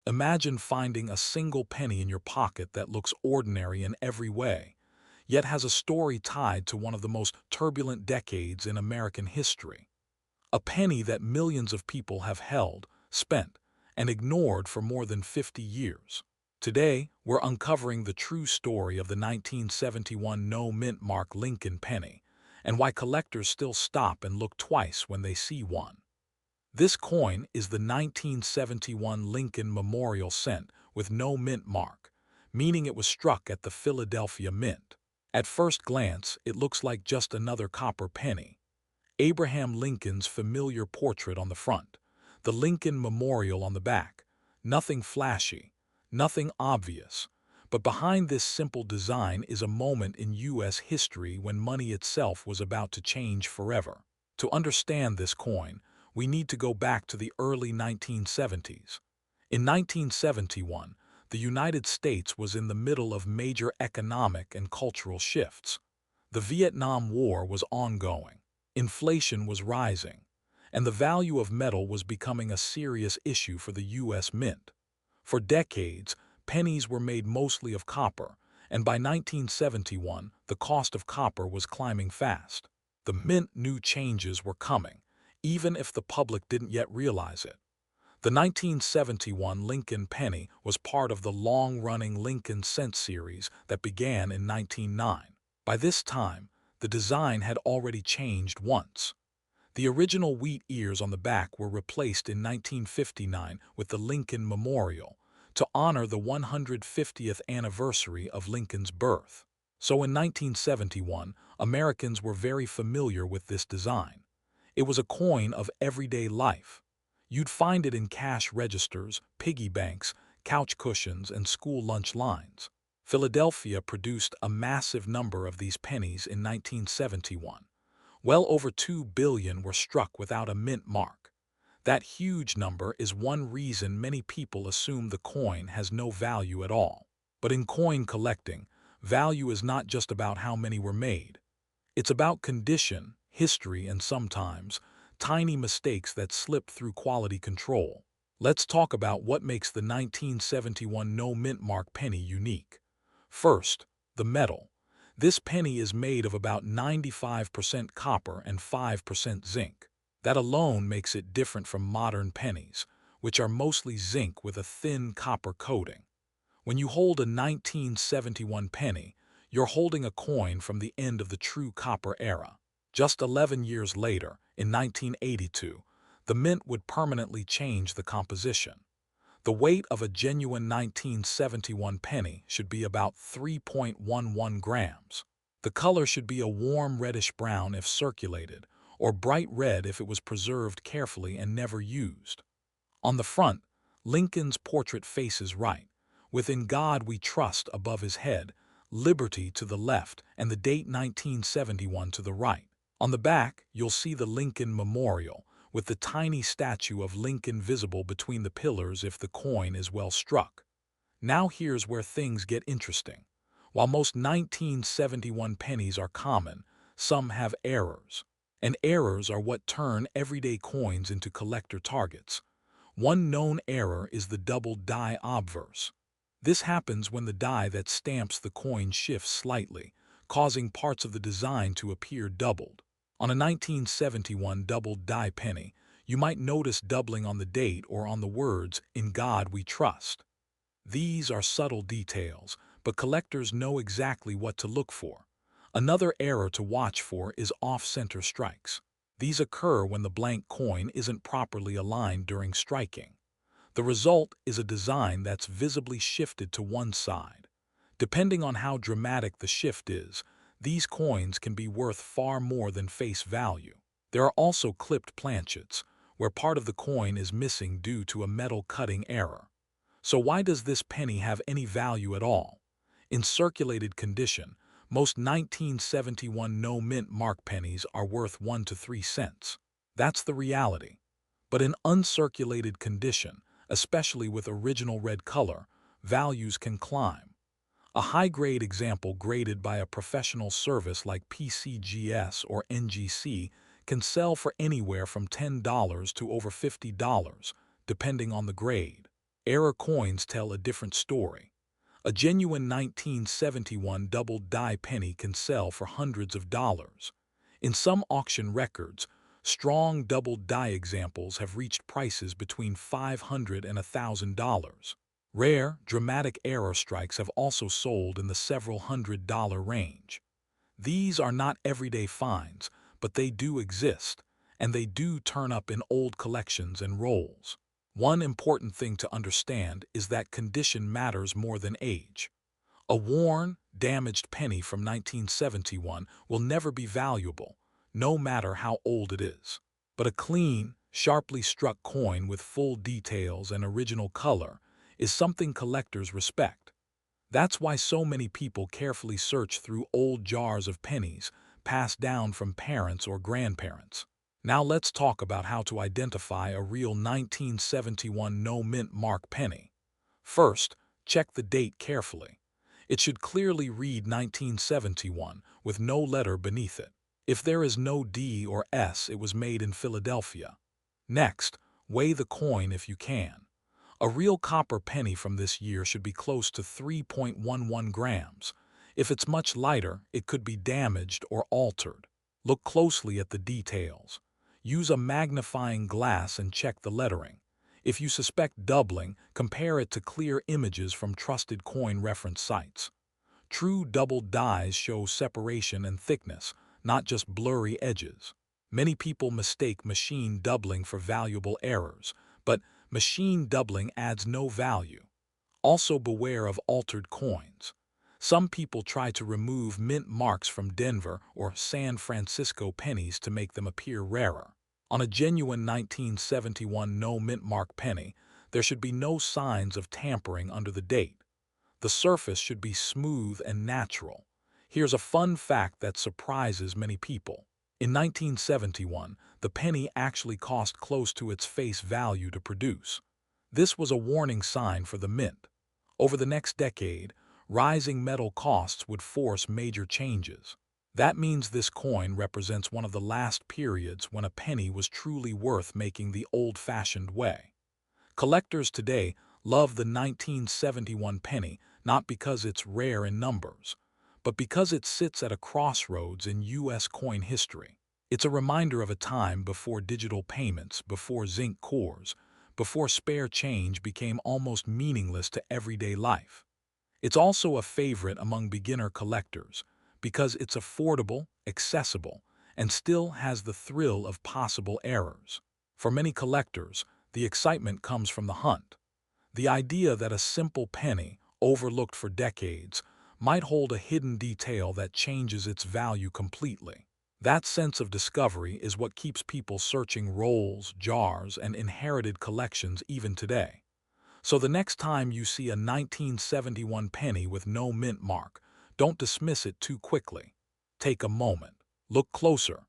Imagine finding a single penny in your pocket that looks ordinary in every way, yet has a story tied to one of the most turbulent decades in American history. A penny that millions of people have held, spent, and ignored for more than 50 years. Today, we're uncovering the true story of the 1971 no-mint mark Lincoln penny, and why collectors still stop and look twice when they see one. This coin is the 1971 Lincoln Memorial Cent with no mint mark, meaning it was struck at the Philadelphia Mint. At first glance, it looks like just another copper penny. Abraham Lincoln's familiar portrait on the front, the Lincoln Memorial on the back. Nothing flashy, nothing obvious. But behind this simple design is a moment in U.S. history when money itself was about to change forever. To understand this coin, we need to go back to the early 1970s. In 1971, the United States was in the middle of major economic and cultural shifts. The Vietnam War was ongoing, inflation was rising, and the value of metal was becoming a serious issue for the U.S. Mint. For decades, pennies were made mostly of copper, and by 1971, the cost of copper was climbing fast. The Mint knew changes were coming, even if the public didn't yet realize it. The 1971 Lincoln penny was part of the long-running Lincoln cent series that began in 1909. By this time, the design had already changed once. The original wheat ears on the back were replaced in 1959 with the Lincoln Memorial to honor the 150th anniversary of Lincoln's birth. So in 1971, Americans were very familiar with this design. It was a coin of everyday life. You'd find it in cash registers, piggy banks, couch cushions, and school lunch lines. Philadelphia produced a massive number of these pennies in 1971. Well over 2 billion were struck without a mint mark. That huge number is one reason many people assume the coin has no value at all. But in coin collecting, value is not just about how many were made. It's about condition, history, and sometimes tiny mistakes that slip through quality control. Let's talk about what makes the 1971 no mint mark penny unique. First, the metal. This penny is made of about 95% copper and 5% zinc. That alone makes it different from modern pennies, which are mostly zinc with a thin copper coating. When you hold a 1971 penny, you're holding a coin from the end of the true copper era. Just 11 years later, in 1982, the mint would permanently change the composition. The weight of a genuine 1971 penny should be about 3.11 grams. The color should be a warm reddish-brown if circulated, or bright red if it was preserved carefully and never used. On the front, Lincoln's portrait faces right, with "In God We Trust" above his head, "Liberty" to the left, and the date 1971 to the right. On the back, you'll see the Lincoln Memorial, with the tiny statue of Lincoln visible between the pillars if the coin is well struck. Now here's where things get interesting. While most 1971 pennies are common, some have errors. And errors are what turn everyday coins into collector targets. One known error is the double die obverse. This happens when the die that stamps the coin shifts slightly, causing parts of the design to appear doubled. On a 1971 doubled die penny, you might notice doubling on the date or on the words, "In God We Trust." These are subtle details, but collectors know exactly what to look for. Another error to watch for is off-center strikes. These occur when the blank coin isn't properly aligned during striking. The result is a design that's visibly shifted to one side. Depending on how dramatic the shift is, these coins can be worth far more than face value. There are also clipped planchets, where part of the coin is missing due to a metal cutting error. So why does this penny have any value at all? In circulated condition, most 1971 no-mint mark pennies are worth 1 to 3 cents. That's the reality. But in uncirculated condition, especially with original red color, values can climb. A high-grade example graded by a professional service like PCGS or NGC can sell for anywhere from $10 to over $50, depending on the grade. Error coins tell a different story. A genuine 1971 double-die penny can sell for hundreds of dollars. In some auction records, strong double-die examples have reached prices between $500 and $1,000. Rare, dramatic error strikes have also sold in the several $100 range. These are not everyday finds, but they do exist, and they do turn up in old collections and rolls. One important thing to understand is that condition matters more than age. A worn, damaged penny from 1971 will never be valuable, no matter how old it is. But a clean, sharply struck coin with full details and original color is something collectors respect. That's why so many people carefully search through old jars of pennies passed down from parents or grandparents. Now let's talk about how to identify a real 1971 no-mint mark penny. First, check the date carefully. It should clearly read 1971 with no letter beneath it. If there is no D or S, it was made in Philadelphia. Next, weigh the coin if you can. A real copper penny from this year should be close to 3.11 grams. If it's much lighter, it could be damaged or altered. Look closely at the details. Use a magnifying glass and check the lettering. If you suspect doubling, compare it to clear images from trusted coin reference sites. True double dies show separation and thickness, not just blurry edges. Many people mistake machine doubling for valuable errors, but machine doubling adds no value. Also beware of altered coins. Some people try to remove mint marks from Denver or San Francisco pennies to make them appear rarer. On a genuine 1971 no-mint mark penny, there should be no signs of tampering under the date. The surface should be smooth and natural. Here's a fun fact that surprises many people. In 1971, the penny actually cost close to its face value to produce. This was a warning sign for the mint. Over the next decade, rising metal costs would force major changes. That means this coin represents one of the last periods when a penny was truly worth making the old-fashioned way. Collectors today love the 1971 penny not because it's rare in numbers, but because it sits at a crossroads in U.S. coin history. It's a reminder of a time before digital payments, before zinc cores, before spare change became almost meaningless to everyday life. It's also a favorite among beginner collectors because it's affordable, accessible, and still has the thrill of possible errors. For many collectors, the excitement comes from the hunt. The idea that a simple penny, overlooked for decades, might hold a hidden detail that changes its value completely. That sense of discovery is what keeps people searching rolls, jars, and inherited collections even today. So the next time you see a 1971 penny with no mint mark, don't dismiss it too quickly. Take a moment, look closer,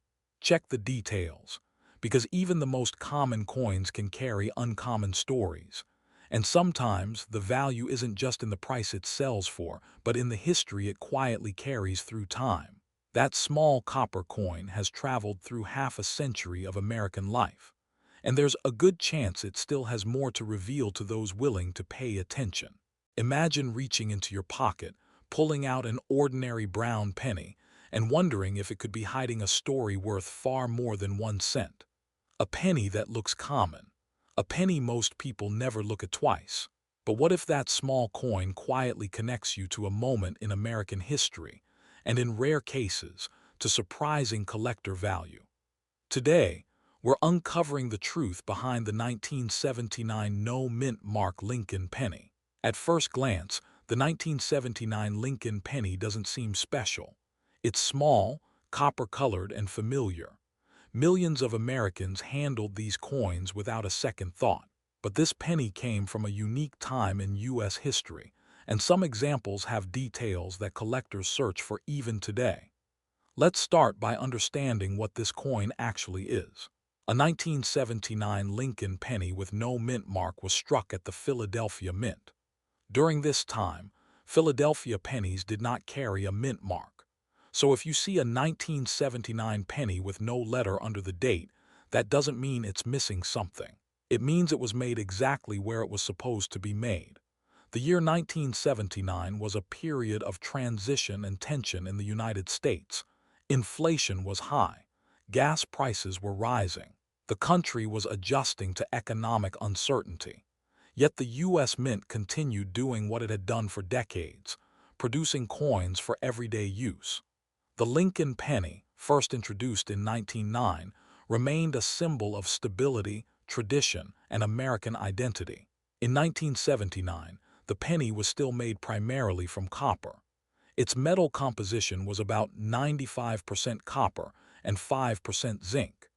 check the details, because even the most common coins can carry uncommon stories. And sometimes the value isn't just in the price it sells for, but in the history it quietly carries through time. That small copper coin has traveled through half a century of American life, and there's a good chance it still has more to reveal to those willing to pay attention. Imagine reaching into your pocket, pulling out an ordinary brown penny, and wondering if it could be hiding a story worth far more than 1 cent. A penny that looks common. A penny most people never look at twice. But what if that small coin quietly connects you to a moment in American history, and in rare cases, to surprising collector value? Today, we're uncovering the truth behind the 1979 no-mint mark Lincoln penny. At first glance, the 1979 Lincoln penny doesn't seem special. It's small, copper-colored, and familiar. Millions of Americans handled these coins without a second thought. But this penny came from a unique time in U.S. history, and some examples have details that collectors search for even today. Let's start by understanding what this coin actually is. A 1979 Lincoln penny with no mint mark was struck at the Philadelphia Mint. During this time, Philadelphia pennies did not carry a mint mark. So if you see a 1979 penny with no letter under the date, that doesn't mean it's missing something. It means it was made exactly where it was supposed to be made. The year 1979 was a period of transition and tension in the United States. Inflation was high. Gas prices were rising. The country was adjusting to economic uncertainty. Yet the U.S. Mint continued doing what it had done for decades, producing coins for everyday use. The Lincoln penny, first introduced in 1909, remained a symbol of stability, tradition, and American identity. In 1979, the penny was still made primarily from copper. Its metal composition was about 95% copper and 5% zinc.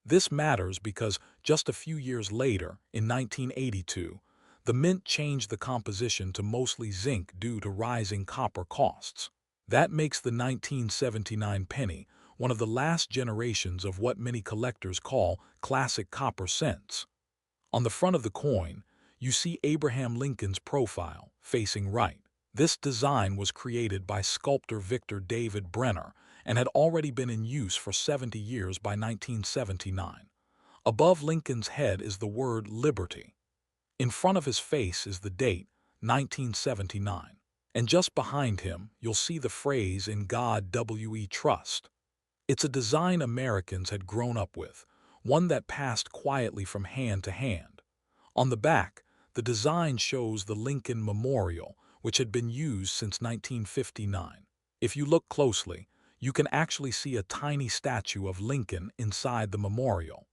This matters because just a few years later, in 1982, the mint changed the composition to mostly zinc due to rising copper costs. That makes the 1979 penny one of the last generations of what many collectors call classic copper cents. On the front of the coin, you see Abraham Lincoln's profile, facing right. This design was created by sculptor Victor David Brenner and had already been in use for 70 years by 1979. Above Lincoln's head is the word Liberty. In front of his face is the date, 1979. And just behind him, you'll see the phrase "In God We Trust." It's a design Americans had grown up with, one that passed quietly from hand to hand. On the back, the design shows the Lincoln Memorial, which had been used since 1959. If you look closely, you can actually see a tiny statue of Lincoln inside the memorial.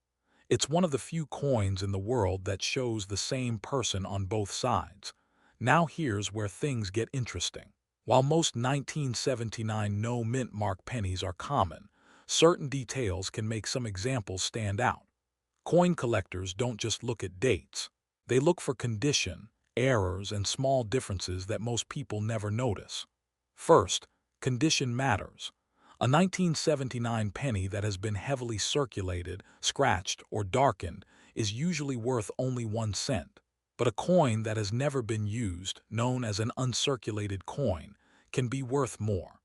It's one of the few coins in the world that shows the same person on both sides. Now here's where things get interesting. While most 1979 no-mint mark pennies are common, certain details can make some examples stand out. Coin collectors don't just look at dates. They look for condition, errors, and small differences that most people never notice. First, condition matters. A 1979 penny that has been heavily circulated, scratched, or darkened is usually worth only 1 cent. But a coin that has never been used, known as an uncirculated coin, can be worth more.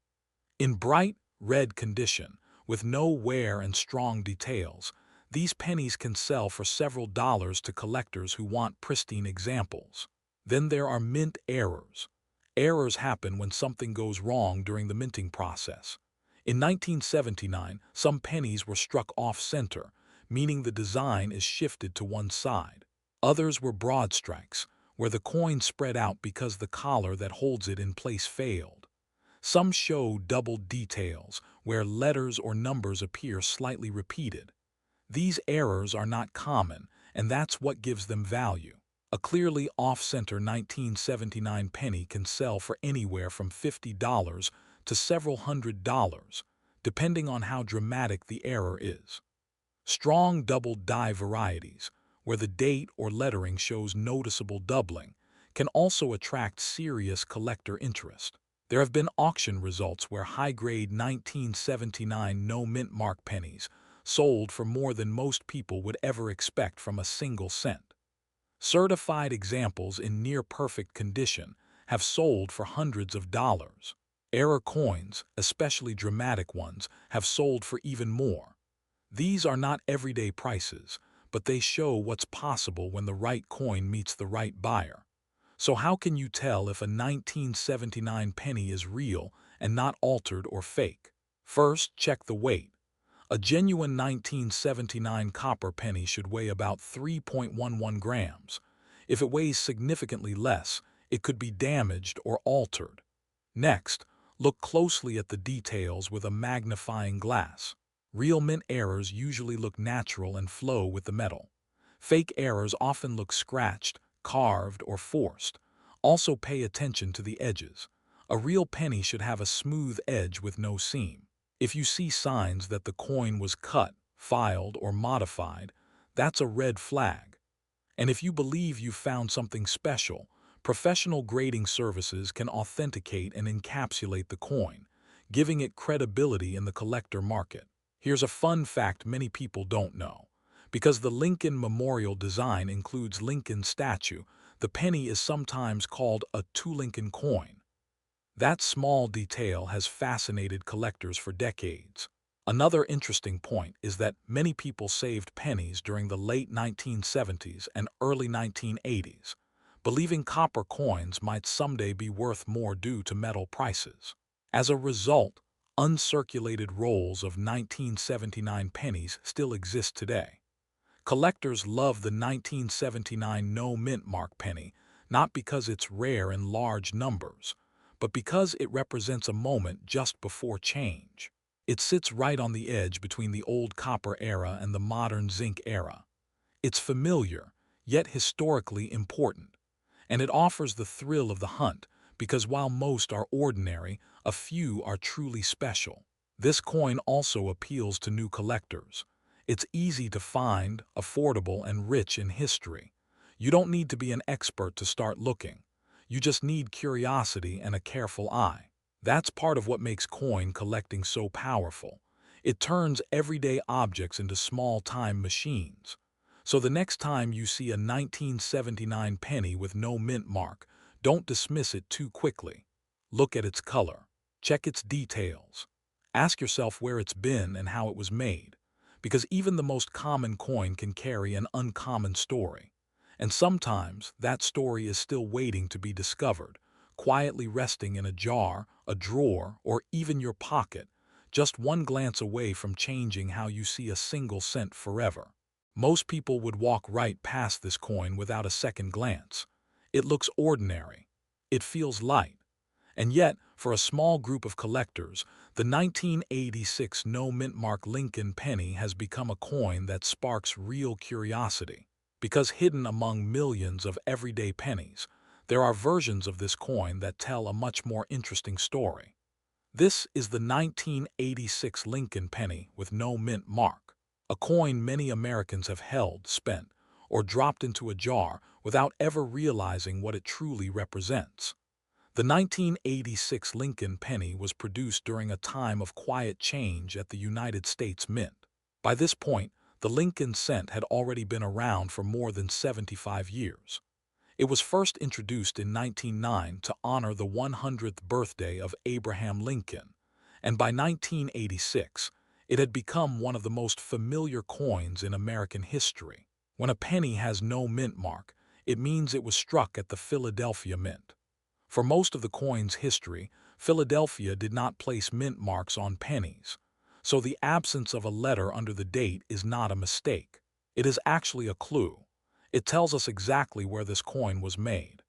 In bright, red condition, with no wear and strong details, these pennies can sell for several dollars to collectors who want pristine examples. Then there are mint errors. Errors happen when something goes wrong during the minting process. In 1979, some pennies were struck off-center, meaning the design is shifted to one side. Others were broad strikes, where the coin spread out because the collar that holds it in place failed. Some show doubled details, where letters or numbers appear slightly repeated. These errors are not common, and that's what gives them value. A clearly off-center 1979 penny can sell for anywhere from $50 to several $100s, depending on how dramatic the error is. Strong double die varieties, where the date or lettering shows noticeable doubling, can also attract serious collector interest. There have been auction results where high-grade 1979 no-mint mark pennies sold for more than most people would ever expect from a single cent. Certified examples in near-perfect condition have sold for hundreds of dollars. Error coins, especially dramatic ones, have sold for even more. These are not everyday prices, but they show what's possible when the right coin meets the right buyer. So how can you tell if a 1979 penny is real and not altered or fake? First, check the weight. A genuine 1979 copper penny should weigh about 3.11 grams. If it weighs significantly less, it could be damaged or altered. Next, look closely at the details with a magnifying glass. Real mint errors usually look natural and flow with the metal. Fake errors often look scratched, carved, or forced. Also pay attention to the edges. A real penny should have a smooth edge with no seam. If you see signs that the coin was cut, filed, or modified, that's a red flag. And if you believe you've found something special, professional grading services can authenticate and encapsulate the coin, giving it credibility in the collector market. Here's a fun fact many people don't know. Because the Lincoln Memorial design includes Lincoln's statue, the penny is sometimes called a two-Lincoln coin. That small detail has fascinated collectors for decades. Another interesting point is that many people saved pennies during the late 1970s and early 1980s, believing copper coins might someday be worth more due to metal prices. As a result, uncirculated rolls of 1979 pennies still exist today. Collectors love the 1979 no mint mark penny, not because it's rare in large numbers, but because it represents a moment just before change. It sits right on the edge between the old copper era and the modern zinc era. It's familiar, yet historically important, and it offers the thrill of the hunt because while most are ordinary, a few are truly special. This coin also appeals to new collectors. It's easy to find, affordable, and rich in history. You don't need to be an expert to start looking. You just need curiosity and a careful eye. That's part of what makes coin collecting so powerful. It turns everyday objects into small time machines. So the next time you see a 1979 penny with no mint mark, don't dismiss it too quickly. Look at its color. Check its details. Ask yourself where it's been and how it was made, because even the most common coin can carry an uncommon story. And sometimes that story is still waiting to be discovered, quietly resting in a jar, a drawer, or even your pocket, just one glance away from changing how you see a single cent forever. Most people would walk right past this coin without a second glance. It looks ordinary. It feels light. And yet, for a small group of collectors, the 1986 no mint mark Lincoln penny has become a coin that sparks real curiosity. Because hidden among millions of everyday pennies, there are versions of this coin that tell a much more interesting story. This is the 1986 Lincoln penny with no mint mark, a coin many Americans have held, spent, or dropped into a jar without ever realizing what it truly represents. The 1986 Lincoln penny was produced during a time of quiet change at the United States Mint. By this point, the Lincoln cent had already been around for more than 75 years. It was first introduced in 1909 to honor the 100th birthday of Abraham Lincoln, and by 1986, it had become one of the most familiar coins in American history. When a penny has no mint mark, it means it was struck at the Philadelphia Mint. For most of the coin's history, Philadelphia did not place mint marks on pennies, so the absence of a letter under the date is not a mistake. It is actually a clue. It tells us exactly where this coin was made.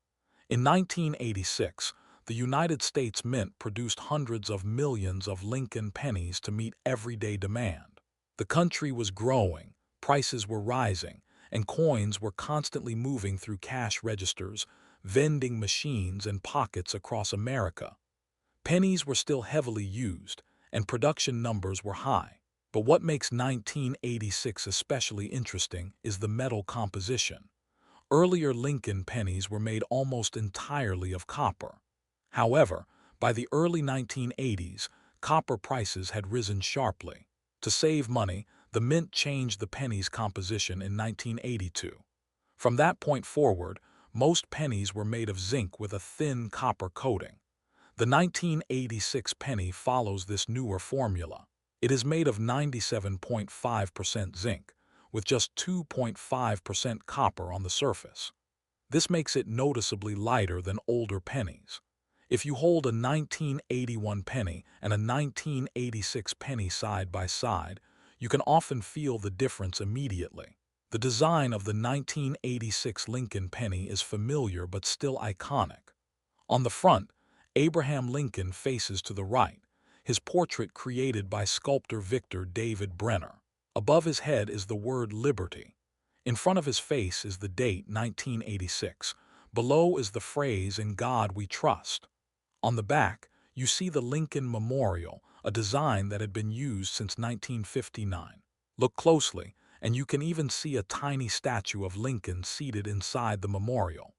In 1986, the United States Mint produced hundreds of millions of Lincoln pennies to meet everyday demand. The country was growing, prices were rising, and coins were constantly moving through cash registers, vending machines, and pockets across America. Pennies were still heavily used, and production numbers were high. But what makes 1986 especially interesting is the metal composition. Earlier Lincoln pennies were made almost entirely of copper. However, by the early 1980s, copper prices had risen sharply. To save money, the mint changed the penny's composition in 1982. From that point forward, most pennies were made of zinc with a thin copper coating. The 1986 penny follows this newer formula. It is made of 97.5% zinc, with just 2.5% copper on the surface. This makes it noticeably lighter than older pennies. If you hold a 1981 penny and a 1986 penny side by side, you can often feel the difference immediately. The design of the 1986 Lincoln penny is familiar but still iconic. On the front, Abraham Lincoln faces to the right, his portrait created by sculptor Victor David Brenner. Above his head is the word Liberty. In front of his face is the date 1986. Below is the phrase "In God We Trust." On the back, you see the Lincoln Memorial, a design that had been used since 1959. Look closely, and you can even see a tiny statue of Lincoln seated inside the memorial.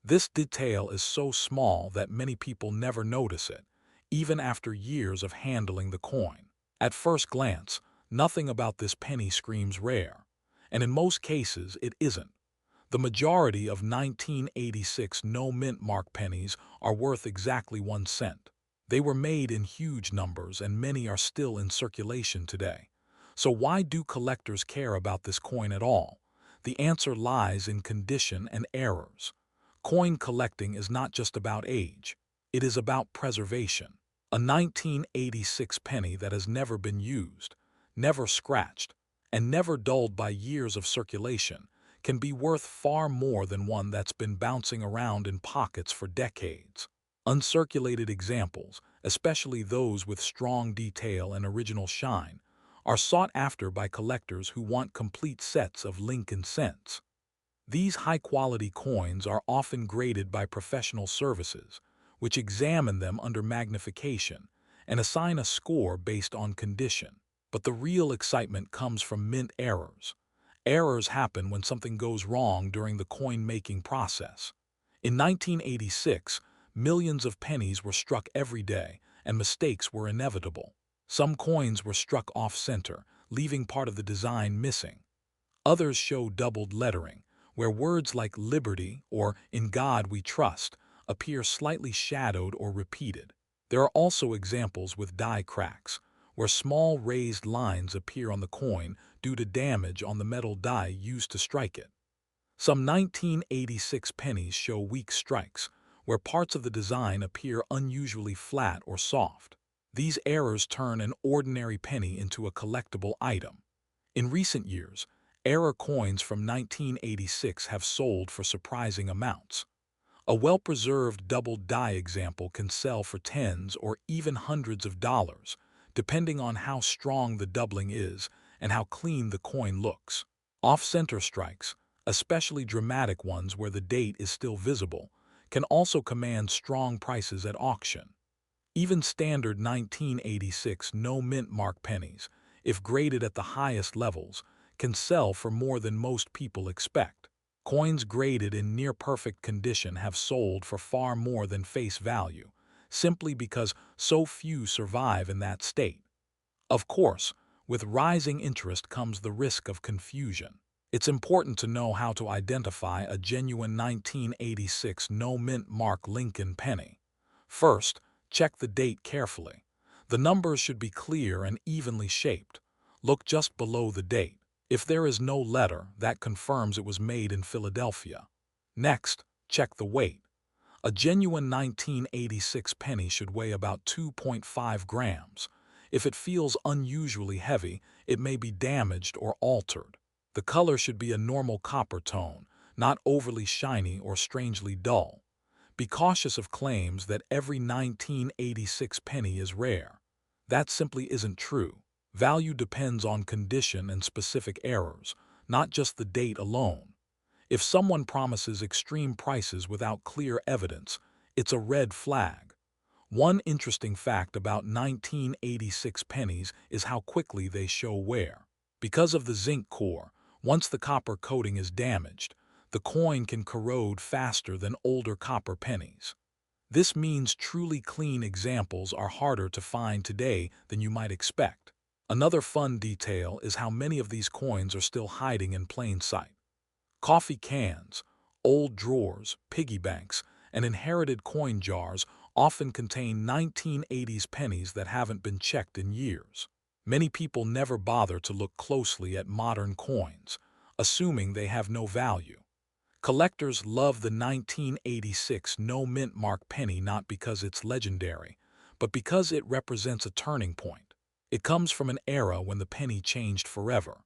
This detail is so small that many people never notice it, even after years of handling the coin. At first glance, nothing about this penny screams rare, and in most cases it isn't. The majority of 1986 no mint mark pennies are worth exactly 1 cent. They were made in huge numbers and many are still in circulation today. So why do collectors care about this coin at all? The answer lies in condition and errors. Coin collecting is not just about age. It is about preservation. A 1986 penny that has never been used, never scratched, and never dulled by years of circulation can be worth far more than one that's been bouncing around in pockets for decades. Uncirculated examples, especially those with strong detail and original shine, are sought after by collectors who want complete sets of Lincoln cents. These high-quality coins are often graded by professional services, which examine them under magnification and assign a score based on condition. But the real excitement comes from mint errors. Errors happen when something goes wrong during the coin-making process. In 1986, millions of pennies were struck every day, and mistakes were inevitable. Some coins were struck off-center, leaving part of the design missing. Others show doubled lettering, where words like liberty or in God we trust appear slightly shadowed or repeated. There are also examples with die cracks, where small raised lines appear on the coin due to damage on the metal die used to strike it. Some 1986 pennies show weak strikes, where parts of the design appear unusually flat or soft. These errors turn an ordinary penny into a collectible item. In recent years, error coins from 1986 have sold for surprising amounts. A well-preserved doubled die example can sell for tens or even hundreds of dollars, depending on how strong the doubling is and how clean the coin looks. Off-center strikes, especially dramatic ones where the date is still visible, can also command strong prices at auction. Even standard 1986 no-mint mark pennies, if graded at the highest levels, can sell for more than most people expect. Coins graded in near-perfect condition have sold for far more than face value, simply because so few survive in that state. Of course, with rising interest comes the risk of confusion. It's important to know how to identify a genuine 1986 no-mint mark Lincoln penny. First, check the date carefully. The numbers should be clear and evenly shaped. Look just below the date. If there is no letter, that confirms it was made in Philadelphia. Next, check the weight. A genuine 1986 penny should weigh about 2.5 grams. If it feels unusually heavy, it may be damaged or altered. The color should be a normal copper tone, not overly shiny or strangely dull. Be cautious of claims that every 1986 penny is rare. That simply isn't true. Value depends on condition and specific errors, not just the date alone. If someone promises extreme prices without clear evidence, it's a red flag. One interesting fact about 1986 pennies is how quickly they show wear. Because of the zinc core, once the copper coating is damaged, the coin can corrode faster than older copper pennies. This means truly clean examples are harder to find today than you might expect. Another fun detail is how many of these coins are still hiding in plain sight. Coffee cans, old drawers, piggy banks, and inherited coin jars often contain 1980s pennies that haven't been checked in years. Many people never bother to look closely at modern coins, assuming they have no value. Collectors love the 1986 no-mint mark penny not because it's legendary, but because it represents a turning point. It comes from an era when the penny changed forever.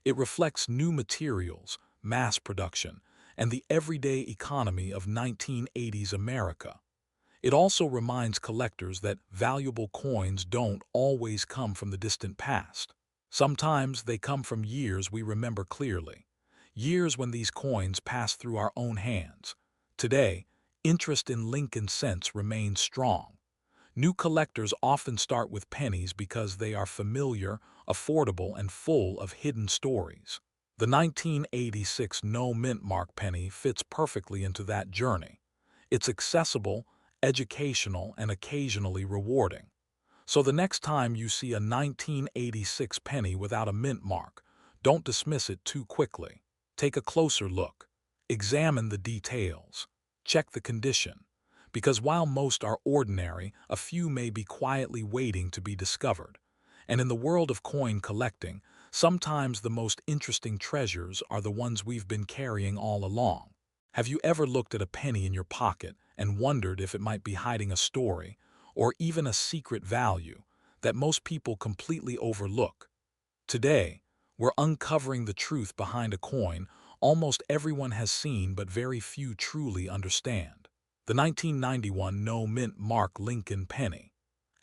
It reflects new materials, mass production, and the everyday economy of 1980s America. It also reminds collectors that valuable coins don't always come from the distant past. Sometimes they come from years we remember clearly, years when these coins passed through our own hands. Today, interest in Lincoln cents remains strong. New collectors often start with pennies because they are familiar, affordable, and full of hidden stories. The 1986 no-mint mark penny fits perfectly into that journey. It's accessible, educational, and occasionally rewarding. So the next time you see a 1986 penny without a mint mark, don't dismiss it too quickly. Take a closer look. Examine the details. Check the condition. Because while most are ordinary, a few may be quietly waiting to be discovered. And in the world of coin collecting, sometimes the most interesting treasures are the ones we've been carrying all along. Have you ever looked at a penny in your pocket and wondered if it might be hiding a story, or even a secret value, that most people completely overlook? Today, we're uncovering the truth behind a coin almost everyone has seen but very few truly understand. The 1991 no-mint mark Lincoln penny.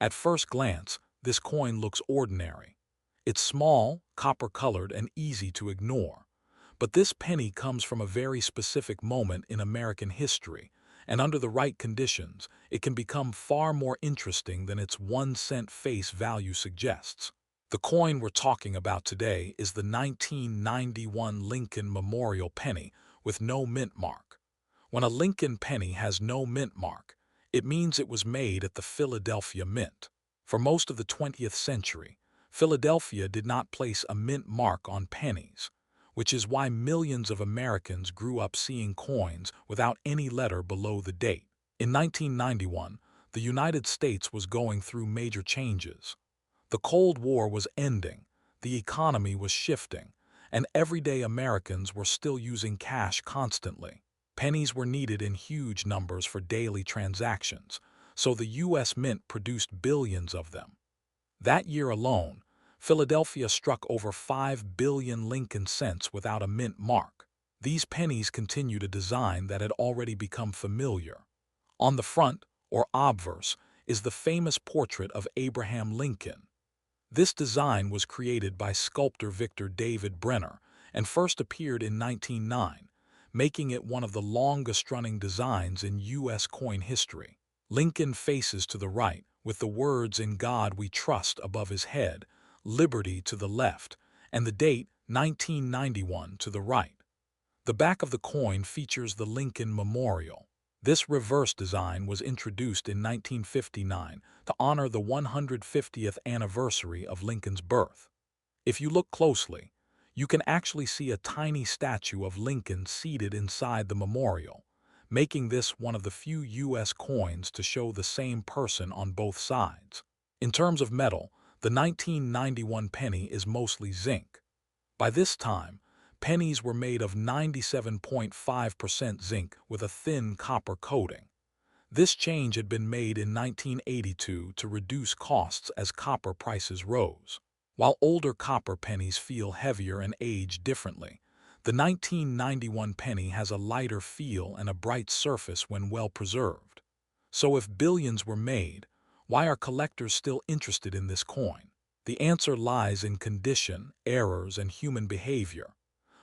At first glance, this coin looks ordinary. It's small, copper-colored, and easy to ignore. But this penny comes from a very specific moment in American history, and under the right conditions, it can become far more interesting than its 1 cent face value suggests. The coin we're talking about today is the 1991 Lincoln Memorial penny with no mint mark. When a Lincoln penny has no mint mark, it means it was made at the Philadelphia Mint. For most of the 20th century, Philadelphia did not place a mint mark on pennies, which is why millions of Americans grew up seeing coins without any letter below the date. In 1991, the United States was going through major changes. The Cold War was ending, the economy was shifting, and everyday Americans were still using cash constantly. Pennies were needed in huge numbers for daily transactions, so the U.S. Mint produced billions of them. That year alone, Philadelphia struck over 5 billion Lincoln cents without a mint mark. These pennies continued a design that had already become familiar. On the front, or obverse, is the famous portrait of Abraham Lincoln. This design was created by sculptor Victor David Brenner and first appeared in 1909, making it one of the longest-running designs in U.S. coin history. Lincoln faces to the right, with the words "In God We Trust" above his head, "Liberty" to the left, and the date 1991 to the right. The back of the coin features the Lincoln Memorial. This reverse design was introduced in 1959 to honor the 150th anniversary of Lincoln's birth. If you look closely, you can actually see a tiny statue of Lincoln seated inside the memorial, making this one of the few U.S. coins to show the same person on both sides. In terms of metal, the 1991 penny is mostly zinc. By this time, pennies were made of 97.5% zinc with a thin copper coating. This change had been made in 1982 to reduce costs as copper prices rose. While older copper pennies feel heavier and age differently, the 1991 penny has a lighter feel and a bright surface when well preserved. So if billions were made, why are collectors still interested in this coin? The answer lies in condition, errors, and human behavior.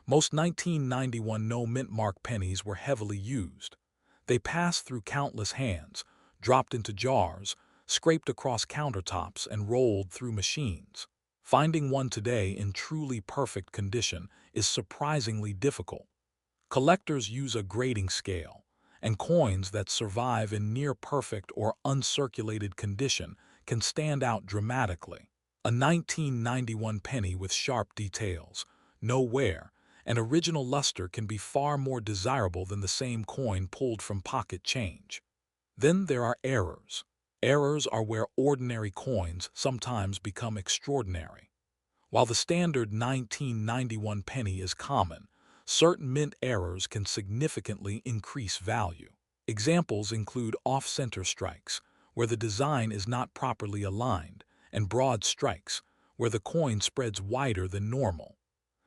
Most 1991 no-mint mark pennies were heavily used. They passed through countless hands, dropped into jars, scraped across countertops, and rolled through machines. Finding one today in truly perfect condition is surprisingly difficult. Collectors use a grading scale, and coins that survive in near-perfect or uncirculated condition can stand out dramatically. A 1991 penny with sharp details, no wear, and original luster can be far more desirable than the same coin pulled from pocket change. Then there are errors. Errors are where ordinary coins sometimes become extraordinary. While the standard 1991 penny is common, certain mint errors can significantly increase value. Examples include off-center strikes, where the design is not properly aligned, and broad strikes, where the coin spreads wider than normal.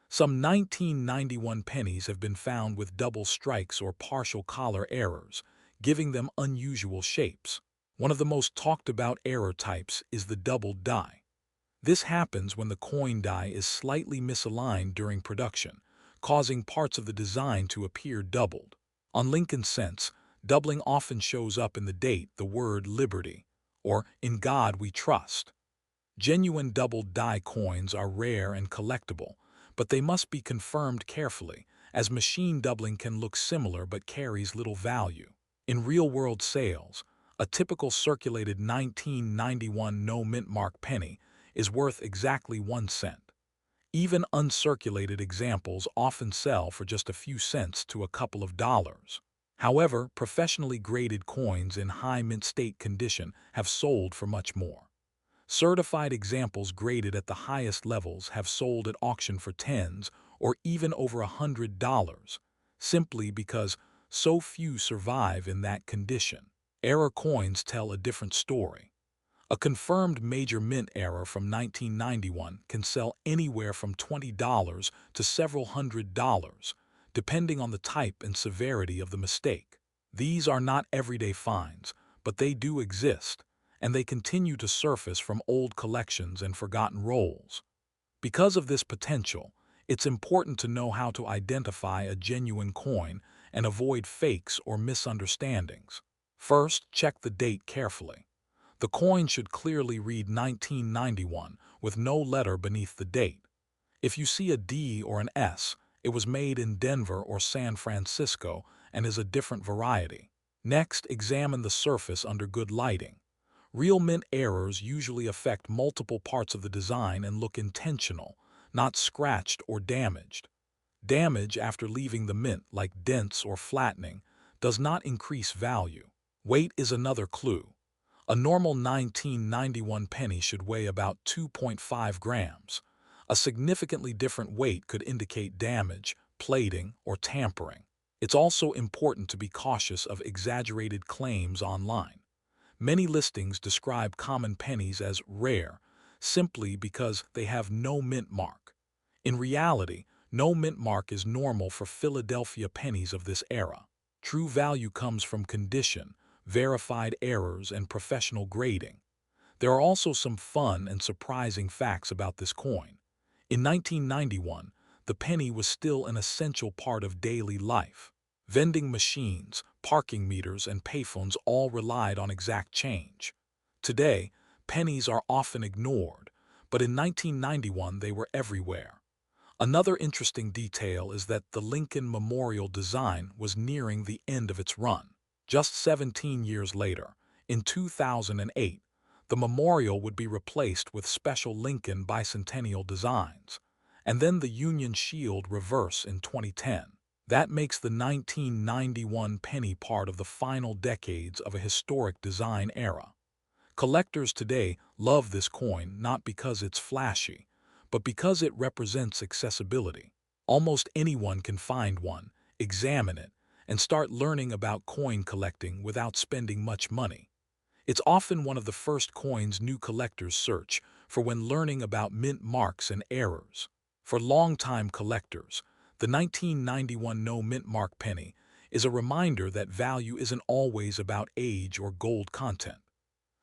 Some 1991 pennies have been found with double strikes or partial collar errors, giving them unusual shapes. One of the most talked about error types is the doubled die. This happens when the coin die is slightly misaligned during production, causing parts of the design to appear doubled. On Lincoln cents, doubling often shows up in the date, the word "Liberty," or "In God We Trust." Genuine doubled die coins are rare and collectible, but they must be confirmed carefully, as machine doubling can look similar but carries little value. In real-world sales, a typical circulated 1991 no-mint mark penny is worth exactly 1 cent. Even uncirculated examples often sell for just a few cents to a couple of dollars. However, professionally graded coins in high mint state condition have sold for much more. Certified examples graded at the highest levels have sold at auction for tens or even over $100, simply because so few survive in that condition. Error coins tell a different story. A confirmed major mint error from 1991 can sell anywhere from $20 to several $100s, depending on the type and severity of the mistake. These are not everyday finds, but they do exist, and they continue to surface from old collections and forgotten rolls. Because of this potential, it's important to know how to identify a genuine coin and avoid fakes or misunderstandings. First, check the date carefully. The coin should clearly read 1991 with no letter beneath the date. If you see a D or an S, it was made in Denver or San Francisco and is a different variety. Next, examine the surface under good lighting. Real mint errors usually affect multiple parts of the design and look intentional, not scratched or damaged. Damage after leaving the mint, like dents or flattening, does not increase value. Weight is another clue. A normal 1991 penny should weigh about 2.5 grams. A significantly different weight could indicate damage, plating, or tampering. It's also important to be cautious of exaggerated claims online. Many listings describe common pennies as rare simply because they have no mint mark. In reality, no mint mark is normal for Philadelphia pennies of this era. True value comes from condition, verified errors, and professional grading. There are also some fun and surprising facts about this coin. In 1991, the penny was still an essential part of daily life. Vending machines, parking meters, and payphones all relied on exact change. Today, pennies are often ignored, but in 1991 they were everywhere. Another interesting detail is that the Lincoln Memorial design was nearing the end of its run. Just 17 years later, in 2008, the memorial would be replaced with special Lincoln bicentennial designs, and then the Union Shield reverse in 2010. That makes the 1991 penny part of the final decades of a historic design era. Collectors today love this coin not because it's flashy, but because it represents accessibility. Almost anyone can find one, examine it, and start learning about coin collecting without spending much money. It's often one of the first coins new collectors search for when learning about mint marks and errors. For longtime collectors, the 1991 no mint mark penny is a reminder that value isn't always about age or gold content.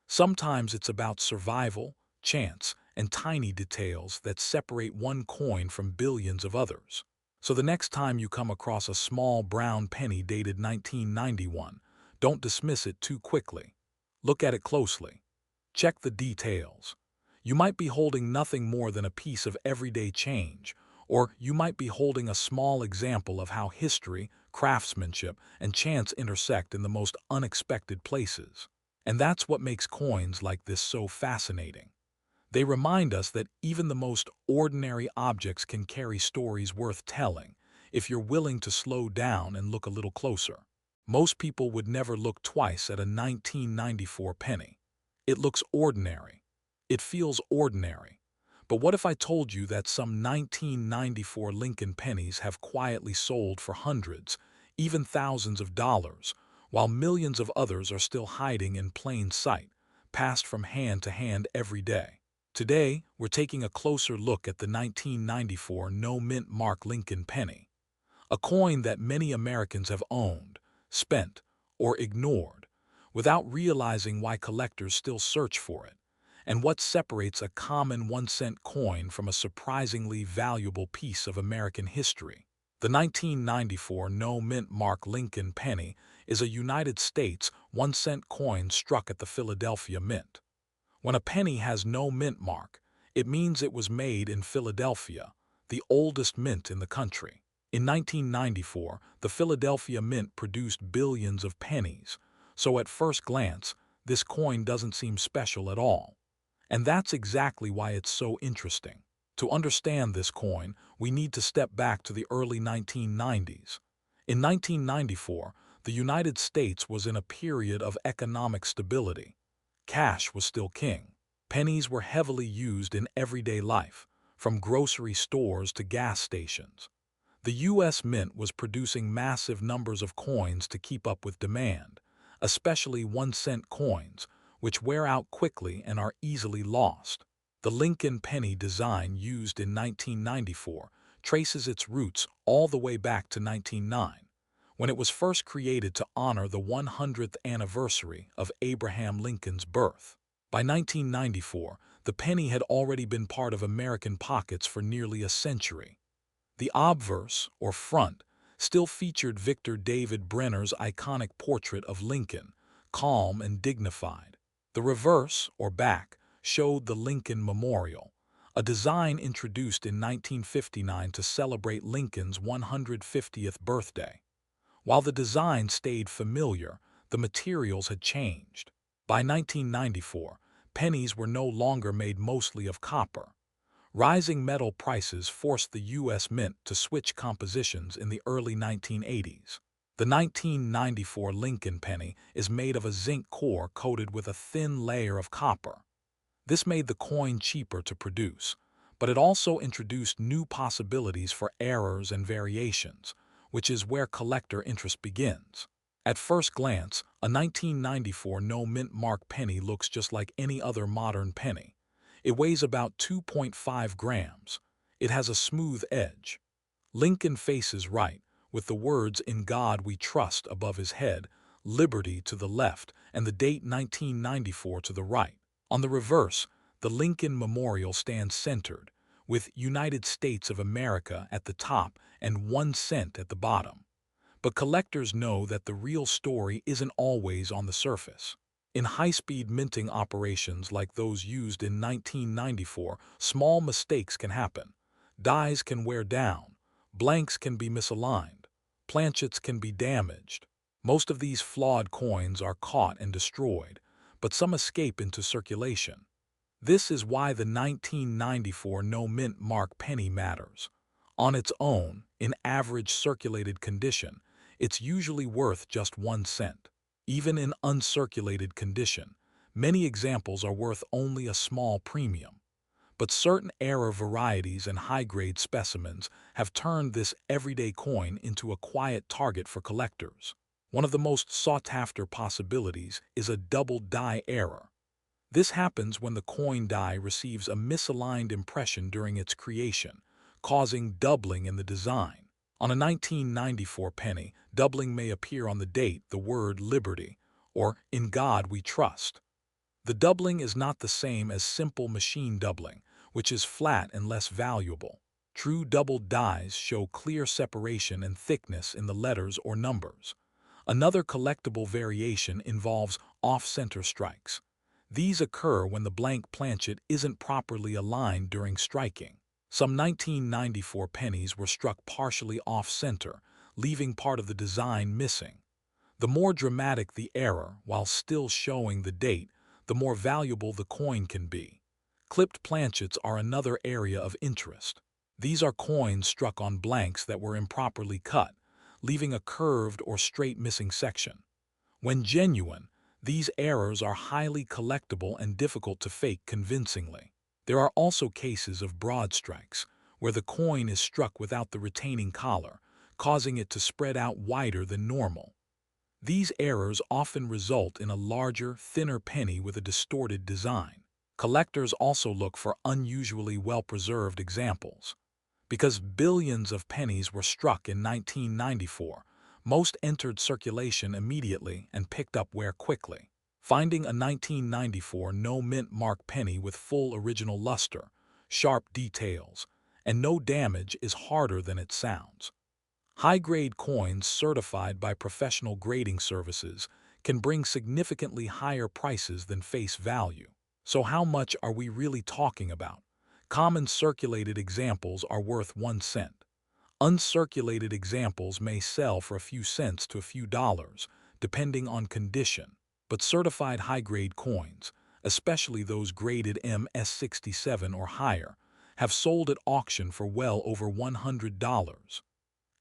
Sometimes it's about survival, chance, and tiny details that separate one coin from billions of others. So the next time you come across a small brown penny dated 1991, don't dismiss it too quickly. Look at it closely. Check the details. You might be holding nothing more than a piece of everyday change, or you might be holding a small example of how history, craftsmanship, and chance intersect in the most unexpected places. And that's what makes coins like this so fascinating. They remind us that even the most ordinary objects can carry stories worth telling if you're willing to slow down and look a little closer. Most people would never look twice at a 1994 penny. It looks ordinary. It feels ordinary. But what if I told you that some 1994 Lincoln pennies have quietly sold for hundreds, even thousands of dollars, while millions of others are still hiding in plain sight, passed from hand to hand every day? Today, we're taking a closer look at the 1994 no mint mark Lincoln penny, a coin that many Americans have owned, spent, or ignored, without realizing why collectors still search for it, and what separates a common 1-cent coin from a surprisingly valuable piece of American history. The 1994 no mint mark Lincoln penny is a United States 1-cent coin struck at the Philadelphia Mint. When a penny has no mint mark, it means it was made in Philadelphia, the oldest mint in the country. In 1994, the Philadelphia Mint produced billions of pennies, so at first glance, this coin doesn't seem special at all. And that's exactly why it's so interesting. To understand this coin, we need to step back to the early 1990s. In 1994, The United States was in a period of economic stability. Cash was still king. Pennies were heavily used in everyday life, from grocery stores to gas stations. The U.S. Mint was producing massive numbers of coins to keep up with demand, especially 1-cent coins, which wear out quickly and are easily lost. The Lincoln penny design used in 1994 traces its roots all the way back to 1909, when it was first created to honor the 100th anniversary of Abraham Lincoln's birth. By 1994, the penny had already been part of American pockets for nearly a century. The obverse, or front, still featured Victor David Brenner's iconic portrait of Lincoln, calm and dignified. The reverse, or back, showed the Lincoln Memorial, a design introduced in 1959 to celebrate Lincoln's 150th birthday. While the design stayed familiar, the materials had changed. By 1994, pennies were no longer made mostly of copper. Rising metal prices forced the U.S. Mint to switch compositions in the early 1980s. The 1994 Lincoln penny is made of a zinc core coated with a thin layer of copper. This made the coin cheaper to produce, but it also introduced new possibilities for errors and variations, which is where collector interest begins. At first glance, a 1994 no-mint mark penny looks just like any other modern penny. It weighs about 2.5 grams. It has a smooth edge. Lincoln faces right, with the words "In God We Trust" above his head, "Liberty" to the left, and the date 1994 to the right. On the reverse, the Lincoln Memorial stands centered, with United States of America at the top and 1 cent at the bottom. But collectors know that the real story isn't always on the surface. In high-speed minting operations like those used in 1994, small mistakes can happen. Dies can wear down, blanks can be misaligned, planchets can be damaged. Most of these flawed coins are caught and destroyed, but some escape into circulation. This is why the 1994 no-mint mark penny matters. On its own, in average circulated condition, it's usually worth just 1 cent. Even in uncirculated condition, many examples are worth only a small premium. But certain error varieties and high-grade specimens have turned this everyday coin into a quiet target for collectors. One of the most sought-after possibilities is a double die error. This happens when the coin die receives a misaligned impression during its creation, causing doubling in the design. On a 1994 penny, doubling may appear on the date, the word "Liberty," or "In God We Trust." The doubling is not the same as simple machine doubling, which is flat and less valuable. True doubled dies show clear separation and thickness in the letters or numbers. Another collectible variation involves off-center strikes. These occur when the blank planchet isn't properly aligned during striking. Some 1994 pennies were struck partially off-center, leaving part of the design missing. The more dramatic the error, while still showing the date, the more valuable the coin can be. Clipped planchets are another area of interest. These are coins struck on blanks that were improperly cut, leaving a curved or straight missing section. When genuine, these errors are highly collectible and difficult to fake convincingly. There are also cases of broad strikes, where the coin is struck without the retaining collar, causing it to spread out wider than normal. These errors often result in a larger, thinner penny with a distorted design. Collectors also look for unusually well-preserved examples. Because billions of pennies were struck in 1994, most entered circulation immediately and picked up wear quickly. Finding a 1994 no-mint mark penny with full original luster, sharp details, and no damage is harder than it sounds. High-grade coins certified by professional grading services can bring significantly higher prices than face value. So how much are we really talking about? Common circulated examples are worth 1 cent. Uncirculated examples may sell for a few cents to a few dollars, depending on condition. But certified high-grade coins, especially those graded MS67 or higher, have sold at auction for well over $100.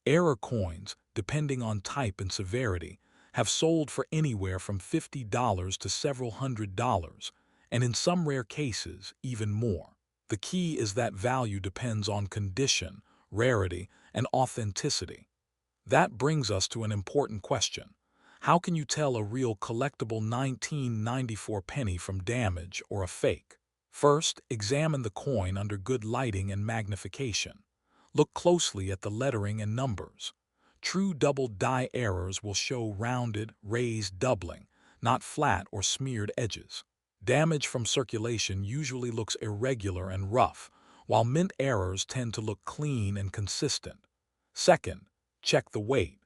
Error coins, depending on type and severity, have sold for anywhere from $50 to several $100s, and in some rare cases, even more. The key is that value depends on condition, rarity, and authenticity. That brings us to an important question. How can you tell a real collectible 1994 penny from damage or a fake? First, examine the coin under good lighting and magnification. Look closely at the lettering and numbers. True double die errors will show rounded, raised doubling, not flat or smeared edges. Damage from circulation usually looks irregular and rough, while mint errors tend to look clean and consistent. Second, check the weight.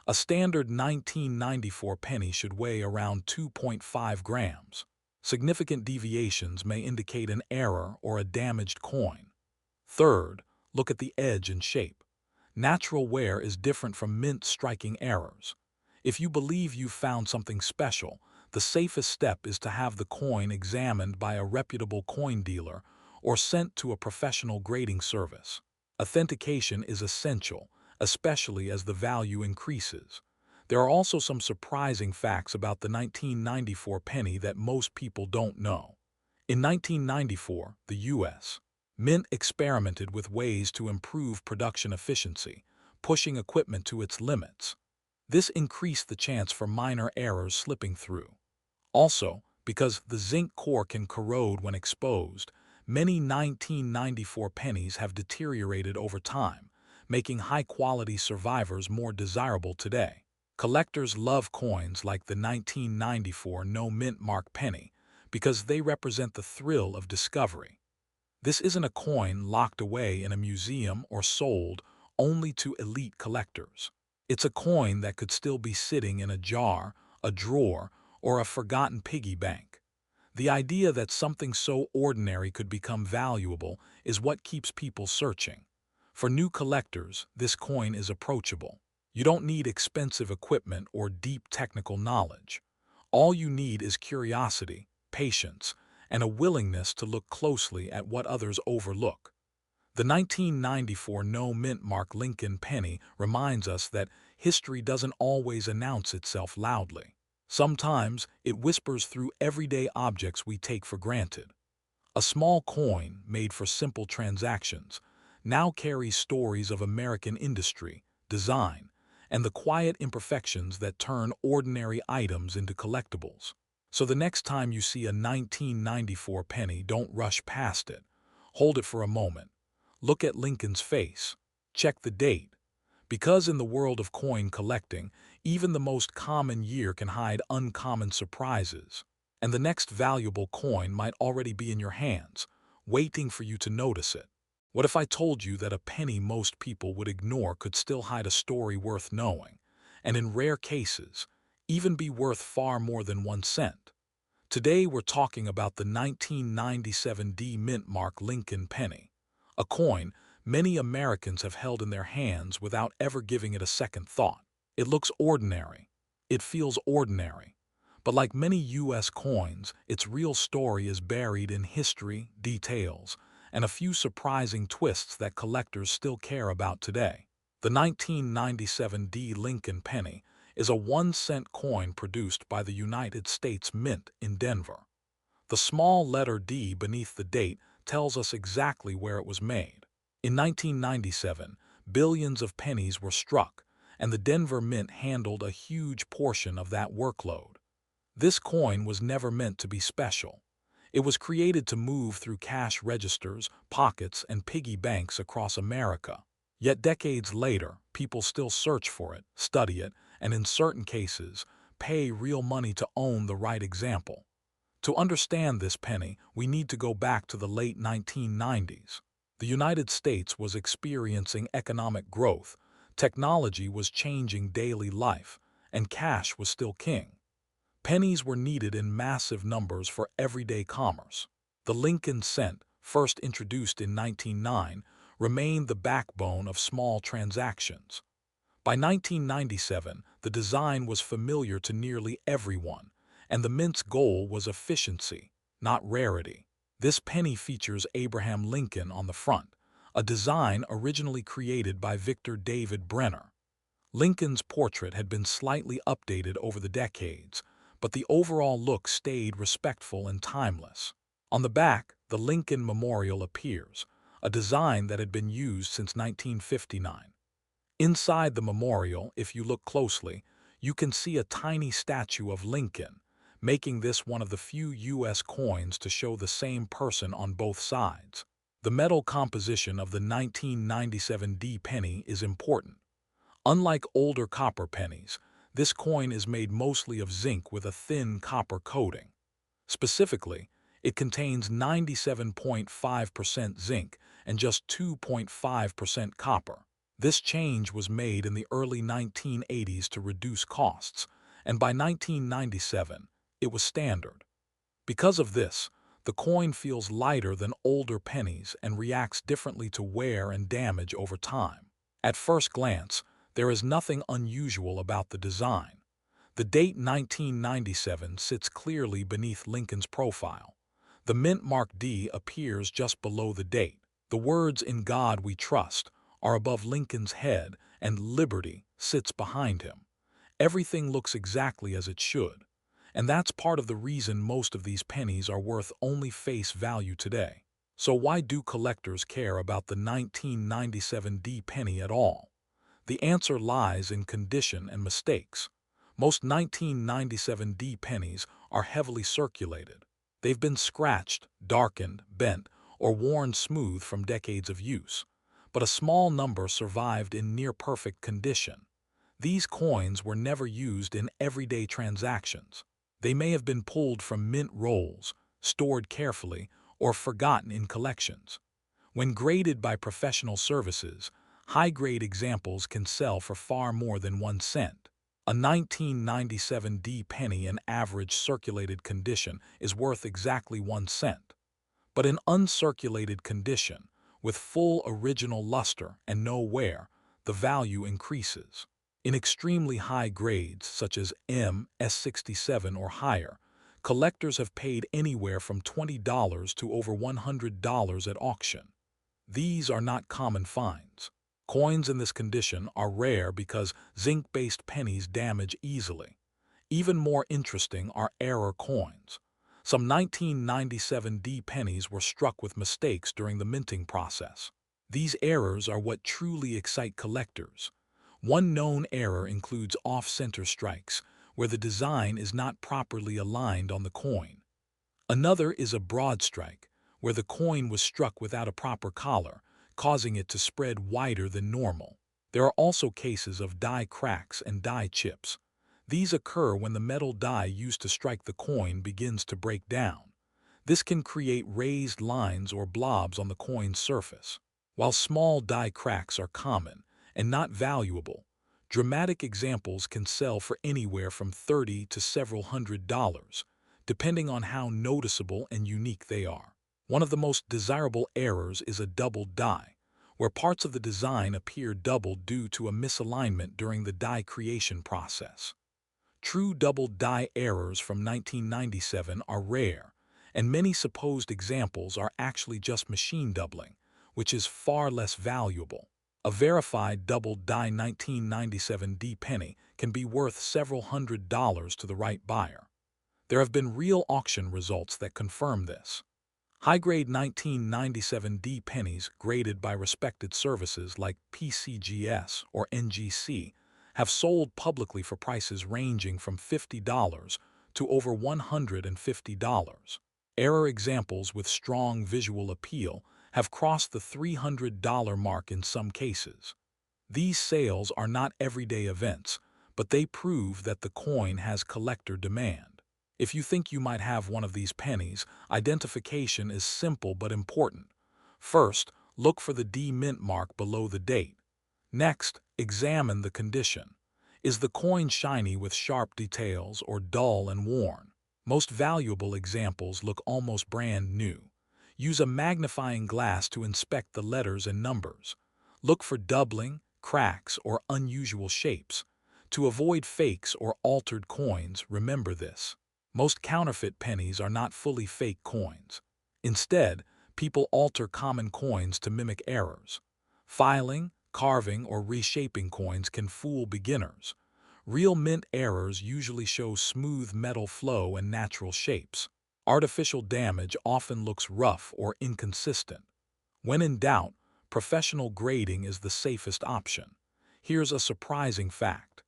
A standard 1994 penny should weigh around 2.5 grams. Significant deviations may indicate an error or a damaged coin. Third, look at the edge and shape. Natural wear is different from mint striking errors. If you believe you've found something special, the safest step is to have the coin examined by a reputable coin dealer or sent to a professional grading service. Authentication is essential, especially as the value increases. There are also some surprising facts about the 1994 penny that most people don't know. In 1994, the U.S. Mint experimented with ways to improve production efficiency, pushing equipment to its limits. This increased the chance for minor errors slipping through. Also, because the zinc core can corrode when exposed, many 1994 pennies have deteriorated over time, making high-quality survivors more desirable today. Collectors love coins like the 1994 no-mint mark penny because they represent the thrill of discovery. This isn't a coin locked away in a museum or sold only to elite collectors. It's a coin that could still be sitting in a jar, a drawer, or a forgotten piggy bank. The idea that something so ordinary could become valuable is what keeps people searching. For new collectors, this coin is approachable. You don't need expensive equipment or deep technical knowledge. All you need is curiosity, patience, and a willingness to look closely at what others overlook. The 1994 no-mint mark Lincoln penny reminds us that history doesn't always announce itself loudly. Sometimes it whispers through everyday objects we take for granted. A small coin made for simple transactions now carries stories of American industry, design, and the quiet imperfections that turn ordinary items into collectibles. So the next time you see a 1994 penny, don't rush past it. Hold it for a moment. Look at Lincoln's face. Check the date. Because in the world of coin collecting, even the most common year can hide uncommon surprises. And the next valuable coin might already be in your hands, waiting for you to notice it. What if I told you that a penny most people would ignore could still hide a story worth knowing, and in rare cases, even be worth far more than 1 cent? Today we're talking about the 1997 D mint mark Lincoln penny, a coin many Americans have held in their hands without ever giving it a second thought. It looks ordinary. It feels ordinary. But like many U.S. coins, its real story is buried in history, details, and a few surprising twists that collectors still care about today. The 1997 D Lincoln penny is a 1-cent coin produced by the United States Mint in Denver. The small letter D beneath the date tells us exactly where it was made. In 1997, billions of pennies were struck, and the Denver Mint handled a huge portion of that workload. This coin was never meant to be special. It was created to move through cash registers, pockets, and piggy banks across America. Yet decades later, people still search for it, study it, and in certain cases, pay real money to own the right example. To understand this penny, we need to go back to the late 1990s. The United States was experiencing economic growth, technology was changing daily life, and cash was still king. Pennies were needed in massive numbers for everyday commerce. The Lincoln cent, first introduced in 1909, remained the backbone of small transactions. By 1997, the design was familiar to nearly everyone, and the mint's goal was efficiency, not rarity. This penny features Abraham Lincoln on the front, a design originally created by Victor David Brenner. Lincoln's portrait had been slightly updated over the decades, but the overall look stayed respectful and timeless. On the back, the Lincoln Memorial appears, a design that had been used since 1959. Inside the memorial, if you look closely, you can see a tiny statue of Lincoln, making this one of the few U.S. coins to show the same person on both sides. The metal composition of the 1997 D penny is important. Unlike older copper pennies, this coin is made mostly of zinc with a thin copper coating. Specifically, it contains 97.5% zinc and just 2.5% copper. This change was made in the early 1980s to reduce costs, and by 1997, it was standard. Because of this, the coin feels lighter than older pennies and reacts differently to wear and damage over time. At first glance, there is nothing unusual about the design. The date 1997 sits clearly beneath Lincoln's profile. The mint mark D appears just below the date. The words "In God We Trust" are above Lincoln's head, and "Liberty" sits behind him. Everything looks exactly as it should, and that's part of the reason most of these pennies are worth only face value today. So why do collectors care about the 1997 D penny at all? The answer lies in condition and mistakes. Most 1997 D pennies are heavily circulated. They've been scratched, darkened, bent, or worn smooth from decades of use, but a small number survived in near-perfect condition. These coins were never used in everyday transactions. They may have been pulled from mint rolls, stored carefully, or forgotten in collections. When graded by professional services, high-grade examples can sell for far more than 1 cent. A 1997 D penny in average circulated condition is worth exactly 1 cent. But in uncirculated condition, with full original luster and no wear, the value increases. In extremely high grades, such as MS67 or higher, collectors have paid anywhere from $20 to over $100 at auction. These are not common finds. Coins in this condition are rare because zinc-based pennies damage easily. Even more interesting are error coins. Some 1997 D pennies were struck with mistakes during the minting process. These errors are what truly excite collectors. One known error includes off-center strikes, where the design is not properly aligned on the coin. Another is a broad strike, where the coin was struck without a proper collar, causing it to spread wider than normal. There are also cases of die cracks and die chips. These occur when the metal die used to strike the coin begins to break down. This can create raised lines or blobs on the coin's surface. While small die cracks are common and not valuable, dramatic examples can sell for anywhere from $30 to several $100s, depending on how noticeable and unique they are. One of the most desirable errors is a doubled die, where parts of the design appear doubled due to a misalignment during the die creation process. True doubled die errors from 1997 are rare, and many supposed examples are actually just machine doubling, which is far less valuable. A verified doubled die 1997 D penny can be worth several $100s to the right buyer. There have been real auction results that confirm this. High-grade 1997 D pennies graded by respected services like PCGS or NGC have sold publicly for prices ranging from $50 to over $150. Error examples with strong visual appeal have crossed the $300 mark in some cases. These sales are not everyday events, but they prove that the coin has collector demand. If you think you might have one of these pennies, identification is simple but important. First, look for the D mint mark below the date. Next, examine the condition. Is the coin shiny with sharp details or dull and worn? Most valuable examples look almost brand new. Use a magnifying glass to inspect the letters and numbers. Look for doubling, cracks, or unusual shapes. To avoid fakes or altered coins, remember this. Most counterfeit pennies are not fully fake coins. Instead, people alter common coins to mimic errors. Filing, Carving or reshaping coins can fool beginners. Real mint errors usually show smooth metal flow and natural shapes. Artificial damage often looks rough or inconsistent. When in doubt, professional grading is the safest option. Here's a surprising fact.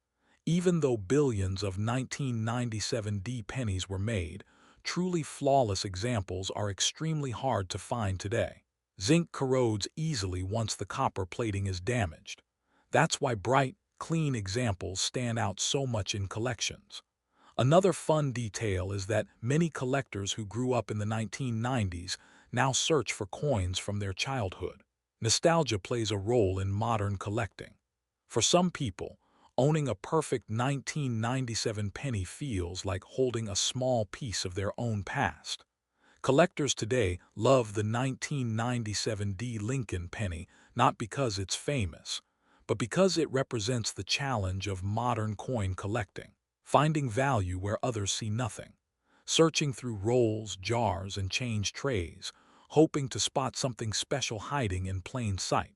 Even though billions of 1997 D pennies were made, truly flawless examples are extremely hard to find today. Zinc corrodes easily once the copper plating is damaged. That's why bright, clean examples stand out so much in collections. Another fun detail is that many collectors who grew up in the 1990s now search for coins from their childhood. Nostalgia plays a role in modern collecting. For some people, owning a perfect 1997 penny feels like holding a small piece of their own past. Collectors today love the 1997 D Lincoln penny not because it's famous, but because it represents the challenge of modern coin collecting, finding value where others see nothing, searching through rolls, jars, and change trays, hoping to spot something special hiding in plain sight.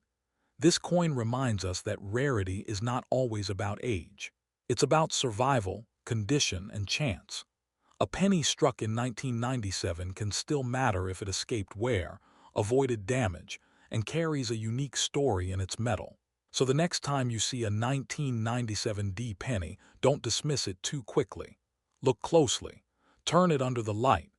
This coin reminds us that rarity is not always about age. It's about survival, condition, and chance. A penny struck in 1997 can still matter if it escaped wear, avoided damage, and carries a unique story in its metal. So the next time you see a 1997 D penny, don't dismiss it too quickly. Look closely. Turn it under the light.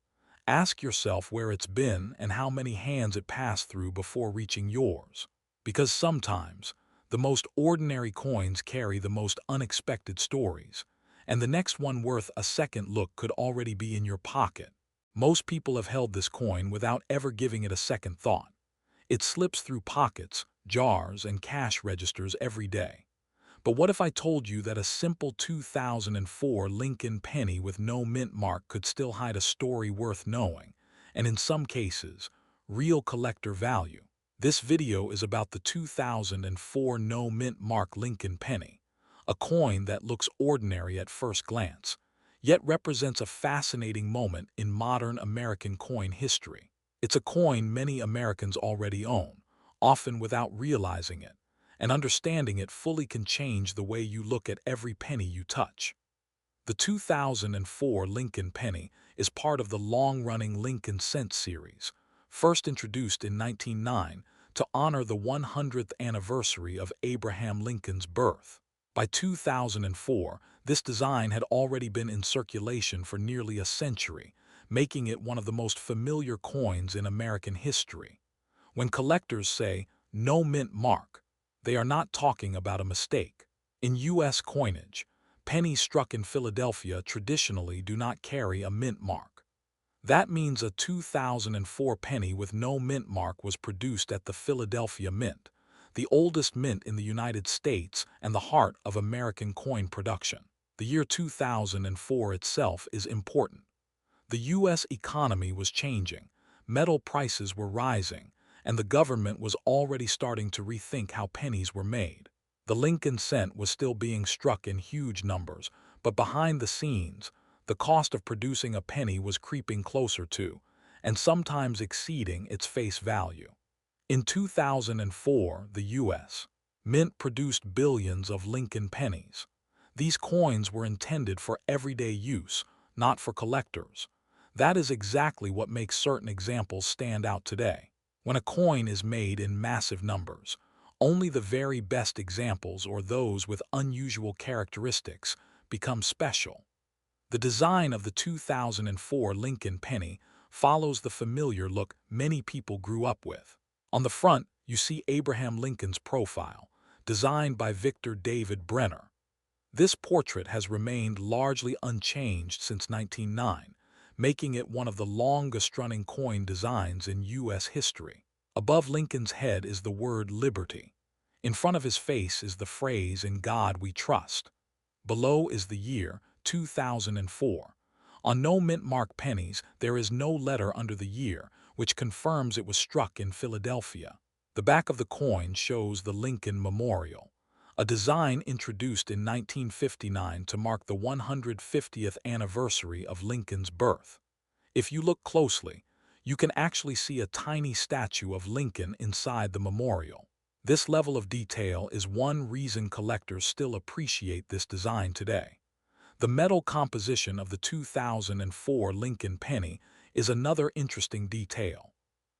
Ask yourself where it's been and how many hands it passed through before reaching yours. Because sometimes, the most ordinary coins carry the most unexpected stories, and the next one worth a second look could already be in your pocket. Most people have held this coin without ever giving it a second thought. It slips through pockets, jars, and cash registers every day. But what if I told you that a simple 2004 Lincoln penny with no mint mark could still hide a story worth knowing, and in some cases, real collector value? This video is about the 2004 no mint mark Lincoln penny, a coin that looks ordinary at first glance, yet represents a fascinating moment in modern American coin history. It's a coin many Americans already own, often without realizing it, and understanding it fully can change the way you look at every penny you touch. The 2004 Lincoln penny is part of the long-running Lincoln cent series, first introduced in 1909 to honor the 100th anniversary of Abraham Lincoln's birth. By 2004, this design had already been in circulation for nearly a century, making it one of the most familiar coins in American history. When collectors say, "no mint mark," they are not talking about a mistake. In U.S. coinage, pennies struck in Philadelphia traditionally do not carry a mint mark. That means a 2004 penny with no mint mark was produced at the Philadelphia Mint, the oldest mint in the United States and the heart of American coin production. The year 2004 itself is important. The U.S. economy was changing, metal prices were rising, and the government was already starting to rethink how pennies were made. The Lincoln cent was still being struck in huge numbers, but behind the scenes, the cost of producing a penny was creeping closer to, and sometimes exceeding its face value. In 2004, the U.S. Mint produced billions of Lincoln pennies. These coins were intended for everyday use, not for collectors. That is exactly what makes certain examples stand out today. When a coin is made in massive numbers, only the very best examples or those with unusual characteristics become special. The design of the 2004 Lincoln penny follows the familiar look many people grew up with. On the front, you see Abraham Lincoln's profile, designed by Victor David Brenner. This portrait has remained largely unchanged since 1909, making it one of the longest-running coin designs in U.S. history. Above Lincoln's head is the word liberty. In front of his face is the phrase "In God we trust." Below is the year, 2004. On no mint mark pennies, there is no letter under the year, which confirms it was struck in Philadelphia. The back of the coin shows the Lincoln Memorial, a design introduced in 1959 to mark the 150th anniversary of Lincoln's birth. If you look closely, you can actually see a tiny statue of Lincoln inside the memorial. This level of detail is one reason collectors still appreciate this design today. The metal composition of the 2004 Lincoln penny is another interesting detail.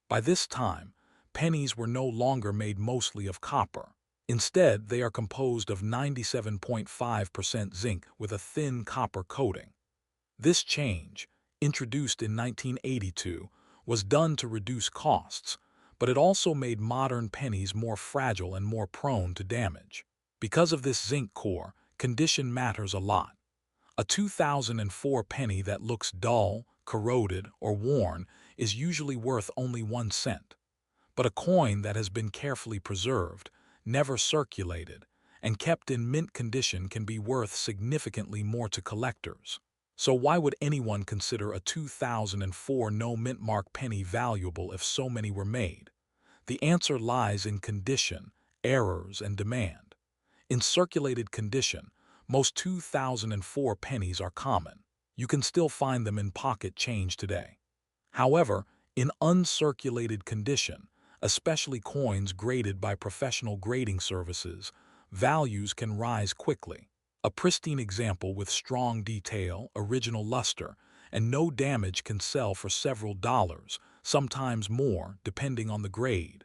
By this time, pennies were no longer made mostly of copper. Instead, they are composed of 97.5% zinc with a thin copper coating. This change, introduced in 1982, was done to reduce costs, but it also made modern pennies more fragile and more prone to damage. Because of this zinc core, condition matters a lot. A 2004 penny that looks dull, corroded, or worn is usually worth only 1 cent. But a coin that has been carefully preserved, never circulated, and kept in mint condition can be worth significantly more to collectors. So why would anyone consider a 2004 no mint mark penny valuable if so many were made? The answer lies in condition, errors, and demand. In circulated condition, most 2004 pennies are common. You can still find them in pocket change today. However, in uncirculated condition, especially coins graded by professional grading services, values can rise quickly. A pristine example with strong detail, original luster, and no damage can sell for several dollars, sometimes more, depending on the grade.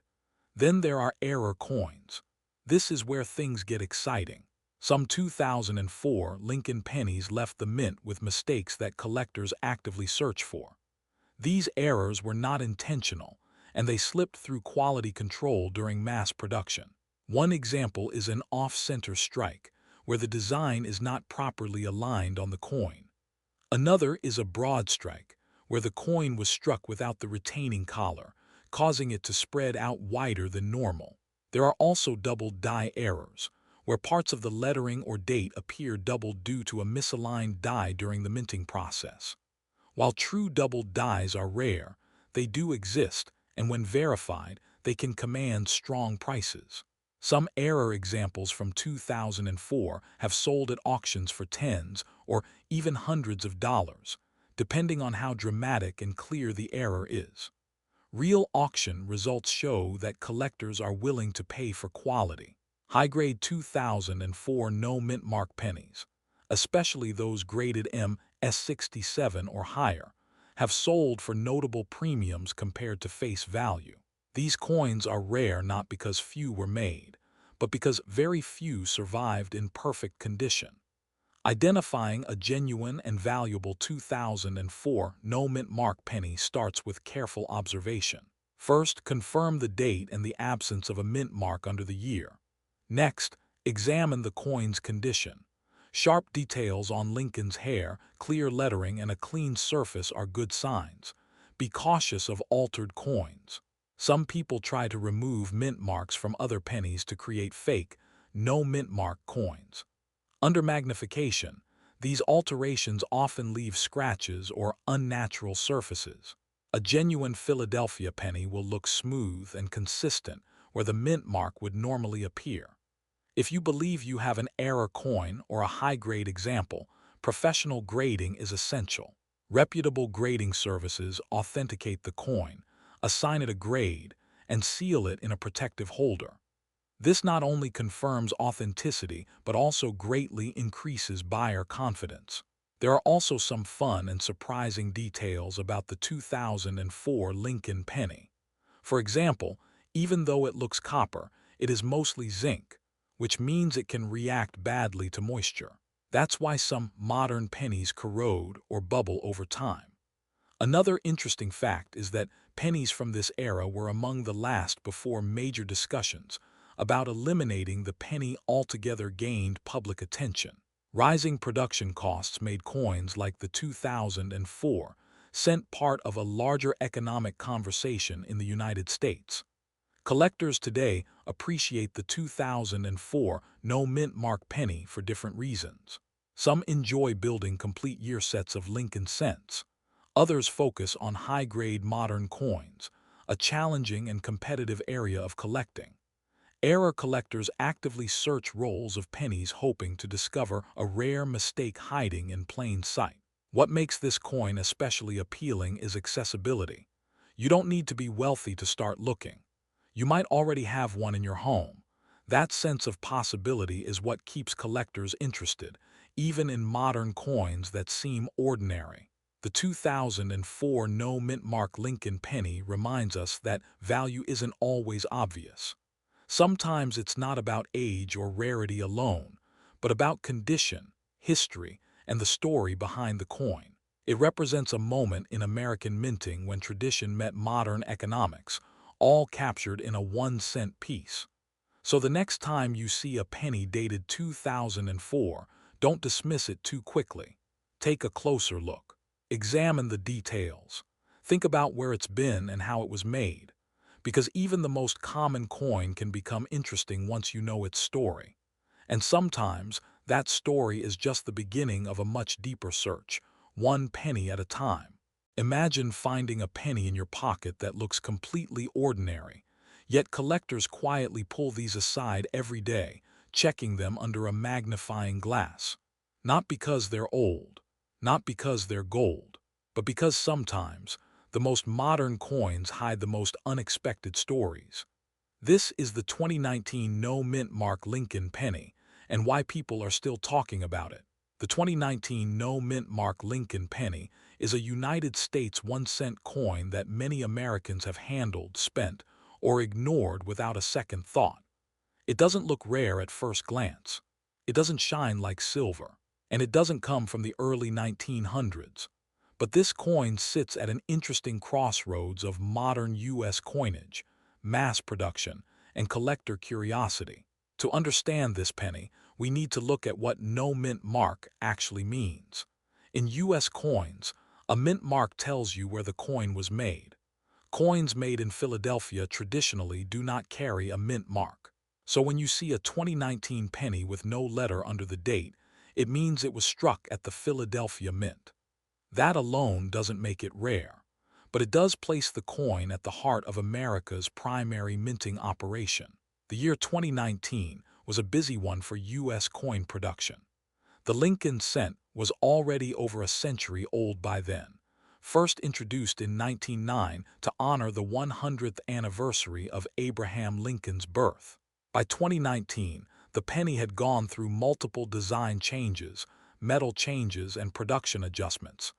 Then there are error coins. This is where things get exciting. Some 2004 Lincoln pennies left the mint with mistakes that collectors actively search for. These errors were not intentional, and they slipped through quality control during mass production. One example is an off-center strike, where the design is not properly aligned on the coin. Another is a broad strike, where the coin was struck without the retaining collar, causing it to spread out wider than normal. There are also double die errors, where parts of the lettering or date appear doubled due to a misaligned die during the minting process. While true double dies are rare, they do exist, and when verified, they can command strong prices. Some error examples from 2004 have sold at auctions for tens or even hundreds of dollars, depending on how dramatic and clear the error is. Real auction results show that collectors are willing to pay for quality. High-grade 2004 no mint mark pennies, especially those graded MS67 or higher, have sold for notable premiums compared to face value. These coins are rare not because few were made, but because very few survived in perfect condition. Identifying a genuine and valuable 2004 no mint mark penny starts with careful observation. First, confirm the date and the absence of a mint mark under the year. Next, examine the coin's condition. Sharp details on Lincoln's hair, clear lettering, and a clean surface are good signs. Be cautious of altered coins. Some people try to remove mint marks from other pennies to create fake, no mint mark coins. Under magnification, these alterations often leave scratches or unnatural surfaces. A genuine Philadelphia penny will look smooth and consistent where the mint mark would normally appear. If you believe you have an error coin or a high-grade example, professional grading is essential. Reputable grading services authenticate the coin, assign it a grade, and seal it in a protective holder. This not only confirms authenticity but also greatly increases buyer confidence. There are also some fun and surprising details about the 2004 Lincoln penny. For example, even though it looks copper, it is mostly zinc, which means it can react badly to moisture. That's why some modern pennies corrode or bubble over time. Another interesting fact is that pennies from this era were among the last before major discussions about eliminating the penny altogether gained public attention. Rising production costs made coins like the 2004 cent part of a larger economic conversation in the United States. Collectors today appreciate the 2004 no mint mark penny for different reasons. Some enjoy building complete year sets of Lincoln cents. Others focus on high-grade modern coins, a challenging and competitive area of collecting. Error collectors actively search rolls of pennies hoping to discover a rare mistake hiding in plain sight. What makes this coin especially appealing is accessibility. You don't need to be wealthy to start looking. You might already have one in your home. That sense of possibility is what keeps collectors interested, even in modern coins that seem ordinary. The 2004 no mint mark Lincoln penny reminds us that value isn't always obvious. Sometimes it's not about age or rarity alone, but about condition, history, and the story behind the coin. It represents a moment in American minting when tradition met modern economics, all captured in a 1-cent piece. So the next time you see a penny dated 2004, don't dismiss it too quickly. Take a closer look. Examine the details. Think about where it's been and how it was made. Because even the most common coin can become interesting once you know its story. And sometimes that story is just the beginning of a much deeper search, one penny at a time. Imagine finding a penny in your pocket that looks completely ordinary, yet collectors quietly pull these aside every day, checking them under a magnifying glass. Not because they're old, not because they're gold, but because sometimes the most modern coins hide the most unexpected stories. This is the 2019 no mint mark Lincoln penny, and why people are still talking about it. The 2019 no mint mark Lincoln penny is a United States 1-cent coin that many Americans have handled, spent, or ignored without a second thought. It doesn't look rare at first glance. It doesn't shine like silver, and it doesn't come from the early 1900s. But this coin sits at an interesting crossroads of modern U.S. coinage, mass production, and collector curiosity. To understand this penny, we need to look at what no mint mark actually means. In U.S. coins, a mint mark tells you where the coin was made. Coins made in Philadelphia traditionally do not carry a mint mark. So when you see a 2019 penny with no letter under the date, it means it was struck at the Philadelphia Mint. That alone doesn't make it rare, but it does place the coin at the heart of America's primary minting operation. The year 2019 was a busy one for U.S. coin production. The Lincoln cent was already over a century old by then, first introduced in 1909 to honor the 100th anniversary of Abraham Lincoln's birth. By 2019, the penny had gone through multiple design changes, metal changes, and production adjustments.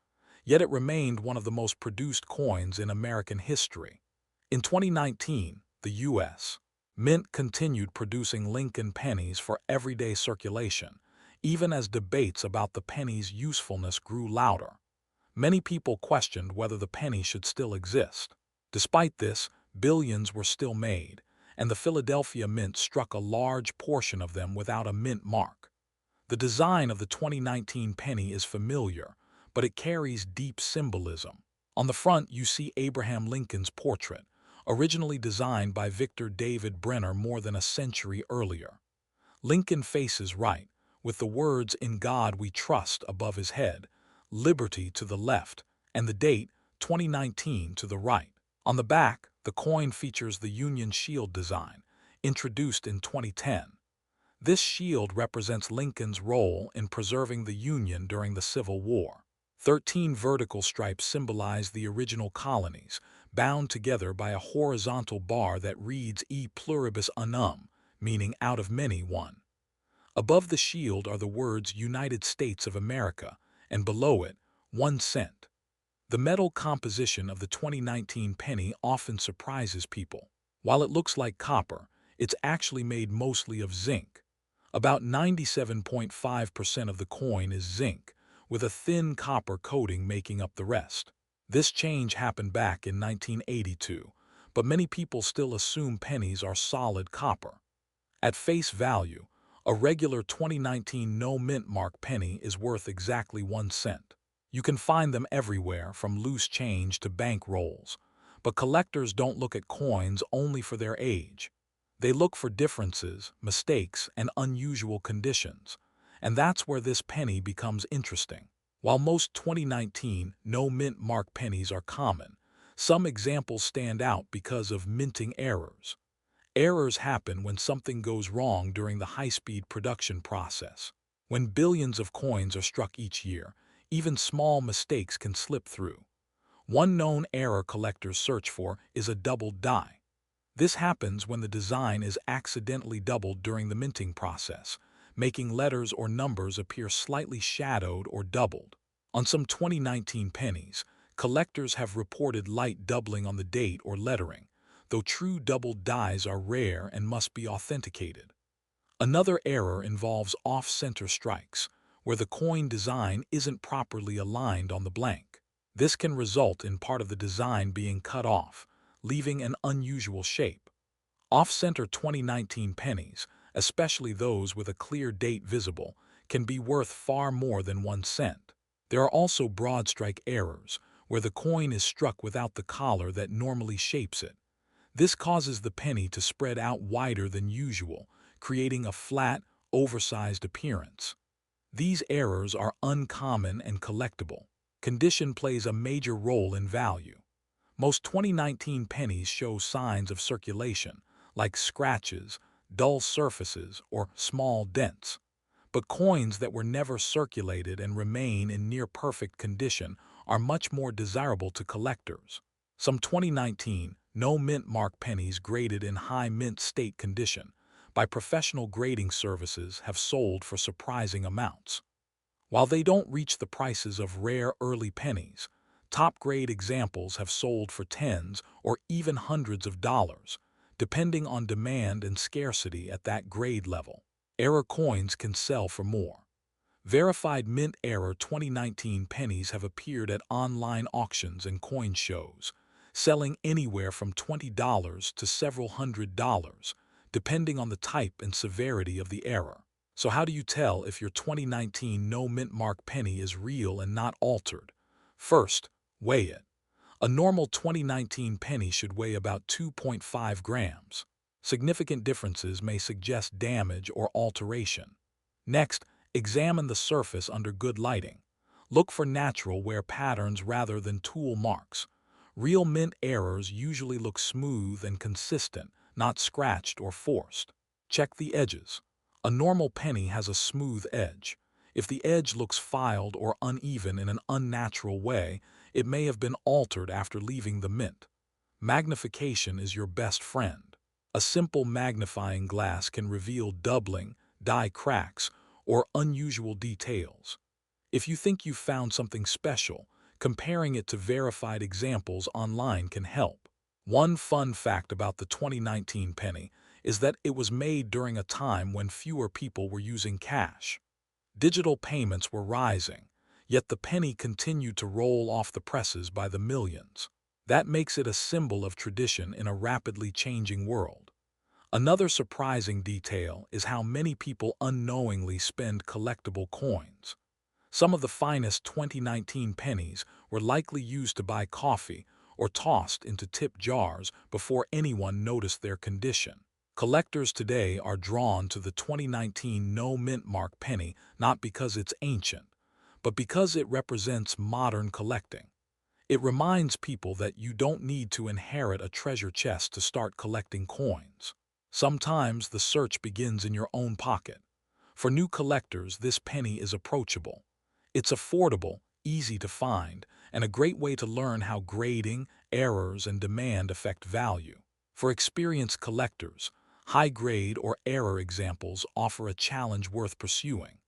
Yet it remained one of the most produced coins in American history. In 2019, the U.S. Mint continued producing Lincoln pennies for everyday circulation, even as debates about the penny's usefulness grew louder. Many people questioned whether the penny should still exist. Despite this, billions were still made, and the Philadelphia Mint struck a large portion of them without a mint mark. The design of the 2019 penny is familiar, but it carries deep symbolism. On the front, you see Abraham Lincoln's portrait, originally designed by Victor David Brenner more than a century earlier. Lincoln faces right, with the words "In God We Trust" above his head, "Liberty" to the left, and the date, 2019, to the right. On the back, the coin features the Union Shield design, introduced in 2010. This shield represents Lincoln's role in preserving the Union during the Civil War. 13 vertical stripes symbolize the original colonies, bound together by a horizontal bar that reads E pluribus unum, meaning out of many one. Above the shield are the words United States of America, and below it, 1 cent. The metal composition of the 2019 penny often surprises people. While it looks like copper, it's actually made mostly of zinc. About 97.5% of the coin is zinc, with a thin copper coating making up the rest. This change happened back in 1982, but many people still assume pennies are solid copper. At face value, a regular 2019 no mint mark penny is worth exactly 1 cent. You can find them everywhere, from loose change to bank rolls. But collectors don't look at coins only for their age. They look for differences, mistakes, and unusual conditions. And that's where this penny becomes interesting. While most 2019 no mint mark pennies are common, some examples stand out because of minting errors. Errors happen when something goes wrong during the high-speed production process. When billions of coins are struck each year, even small mistakes can slip through. One known error collectors search for is a doubled die. This happens when the design is accidentally doubled during the minting process, making letters or numbers appear slightly shadowed or doubled. On some 2019 pennies, collectors have reported light doubling on the date or lettering, though true doubled dies are rare and must be authenticated. Another error involves off-center strikes, where the coin design isn't properly aligned on the blank. This can result in part of the design being cut off, leaving an unusual shape. Off-center 2019 pennies, especially those with a clear date visible, can be worth far more than 1 cent. There are also broad strike errors, where the coin is struck without the collar that normally shapes it. This causes the penny to spread out wider than usual, creating a flat, oversized appearance. These errors are uncommon and collectible. Condition plays a major role in value. Most 2019 pennies show signs of circulation, like scratches, dull surfaces, or small dents. But coins that were never circulated and remain in near-perfect condition are much more desirable to collectors. Some 2019 no-mint mark pennies graded in high mint state condition by professional grading services have sold for surprising amounts. While they don't reach the prices of rare early pennies, top-grade examples have sold for tens or even hundreds of dollars, depending on demand and scarcity at that grade level. Error coins can sell for more. Verified mint error 2019 pennies have appeared at online auctions and coin shows, selling anywhere from $20 to several $100s, depending on the type and severity of the error. So how do you tell if your 2019 no mint mark penny is real and not altered? First, weigh it. A normal 2019 penny should weigh about 2.5 grams. Significant differences may suggest damage or alteration. Next, examine the surface under good lighting. Look for natural wear patterns rather than tool marks. Real mint errors usually look smooth and consistent, not scratched or forced. Check the edges. A normal penny has a smooth edge. If the edge looks filed or uneven in an unnatural way, it may have been altered after leaving the mint. Magnification is your best friend. A simple magnifying glass can reveal doubling, die cracks, or unusual details. If you think you've found something special, comparing it to verified examples online can help. One fun fact about the 2019 penny is that it was made during a time when fewer people were using cash. Digital payments were rising, yet the penny continued to roll off the presses by the millions. That makes it a symbol of tradition in a rapidly changing world. Another surprising detail is how many people unknowingly spend collectible coins. Some of the finest 2019 pennies were likely used to buy coffee or tossed into tip jars before anyone noticed their condition. Collectors today are drawn to the 2019 no mint mark penny not because it's ancient, but because it represents modern collecting. It reminds people that you don't need to inherit a treasure chest to start collecting coins. Sometimes the search begins in your own pocket. For new collectors, this penny is approachable. It's affordable, easy to find, and a great way to learn how grading, errors, and demand affect value. For experienced collectors, high-grade or error examples offer a challenge worth pursuing.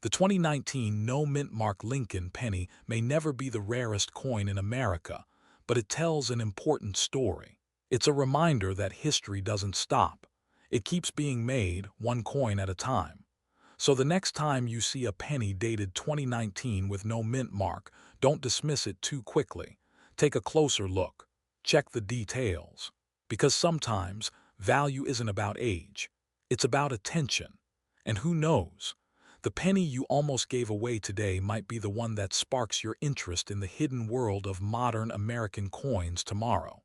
The 2019 no mint mark Lincoln penny may never be the rarest coin in America, but it tells an important story. It's a reminder that history doesn't stop. It keeps being made, one coin at a time. So the next time you see a penny dated 2019 with no mint mark, don't dismiss it too quickly. Take a closer look. Check the details. Because sometimes, value isn't about age. It's about attention. And who knows? The penny you almost gave away today might be the one that sparks your interest in the hidden world of modern American coins tomorrow.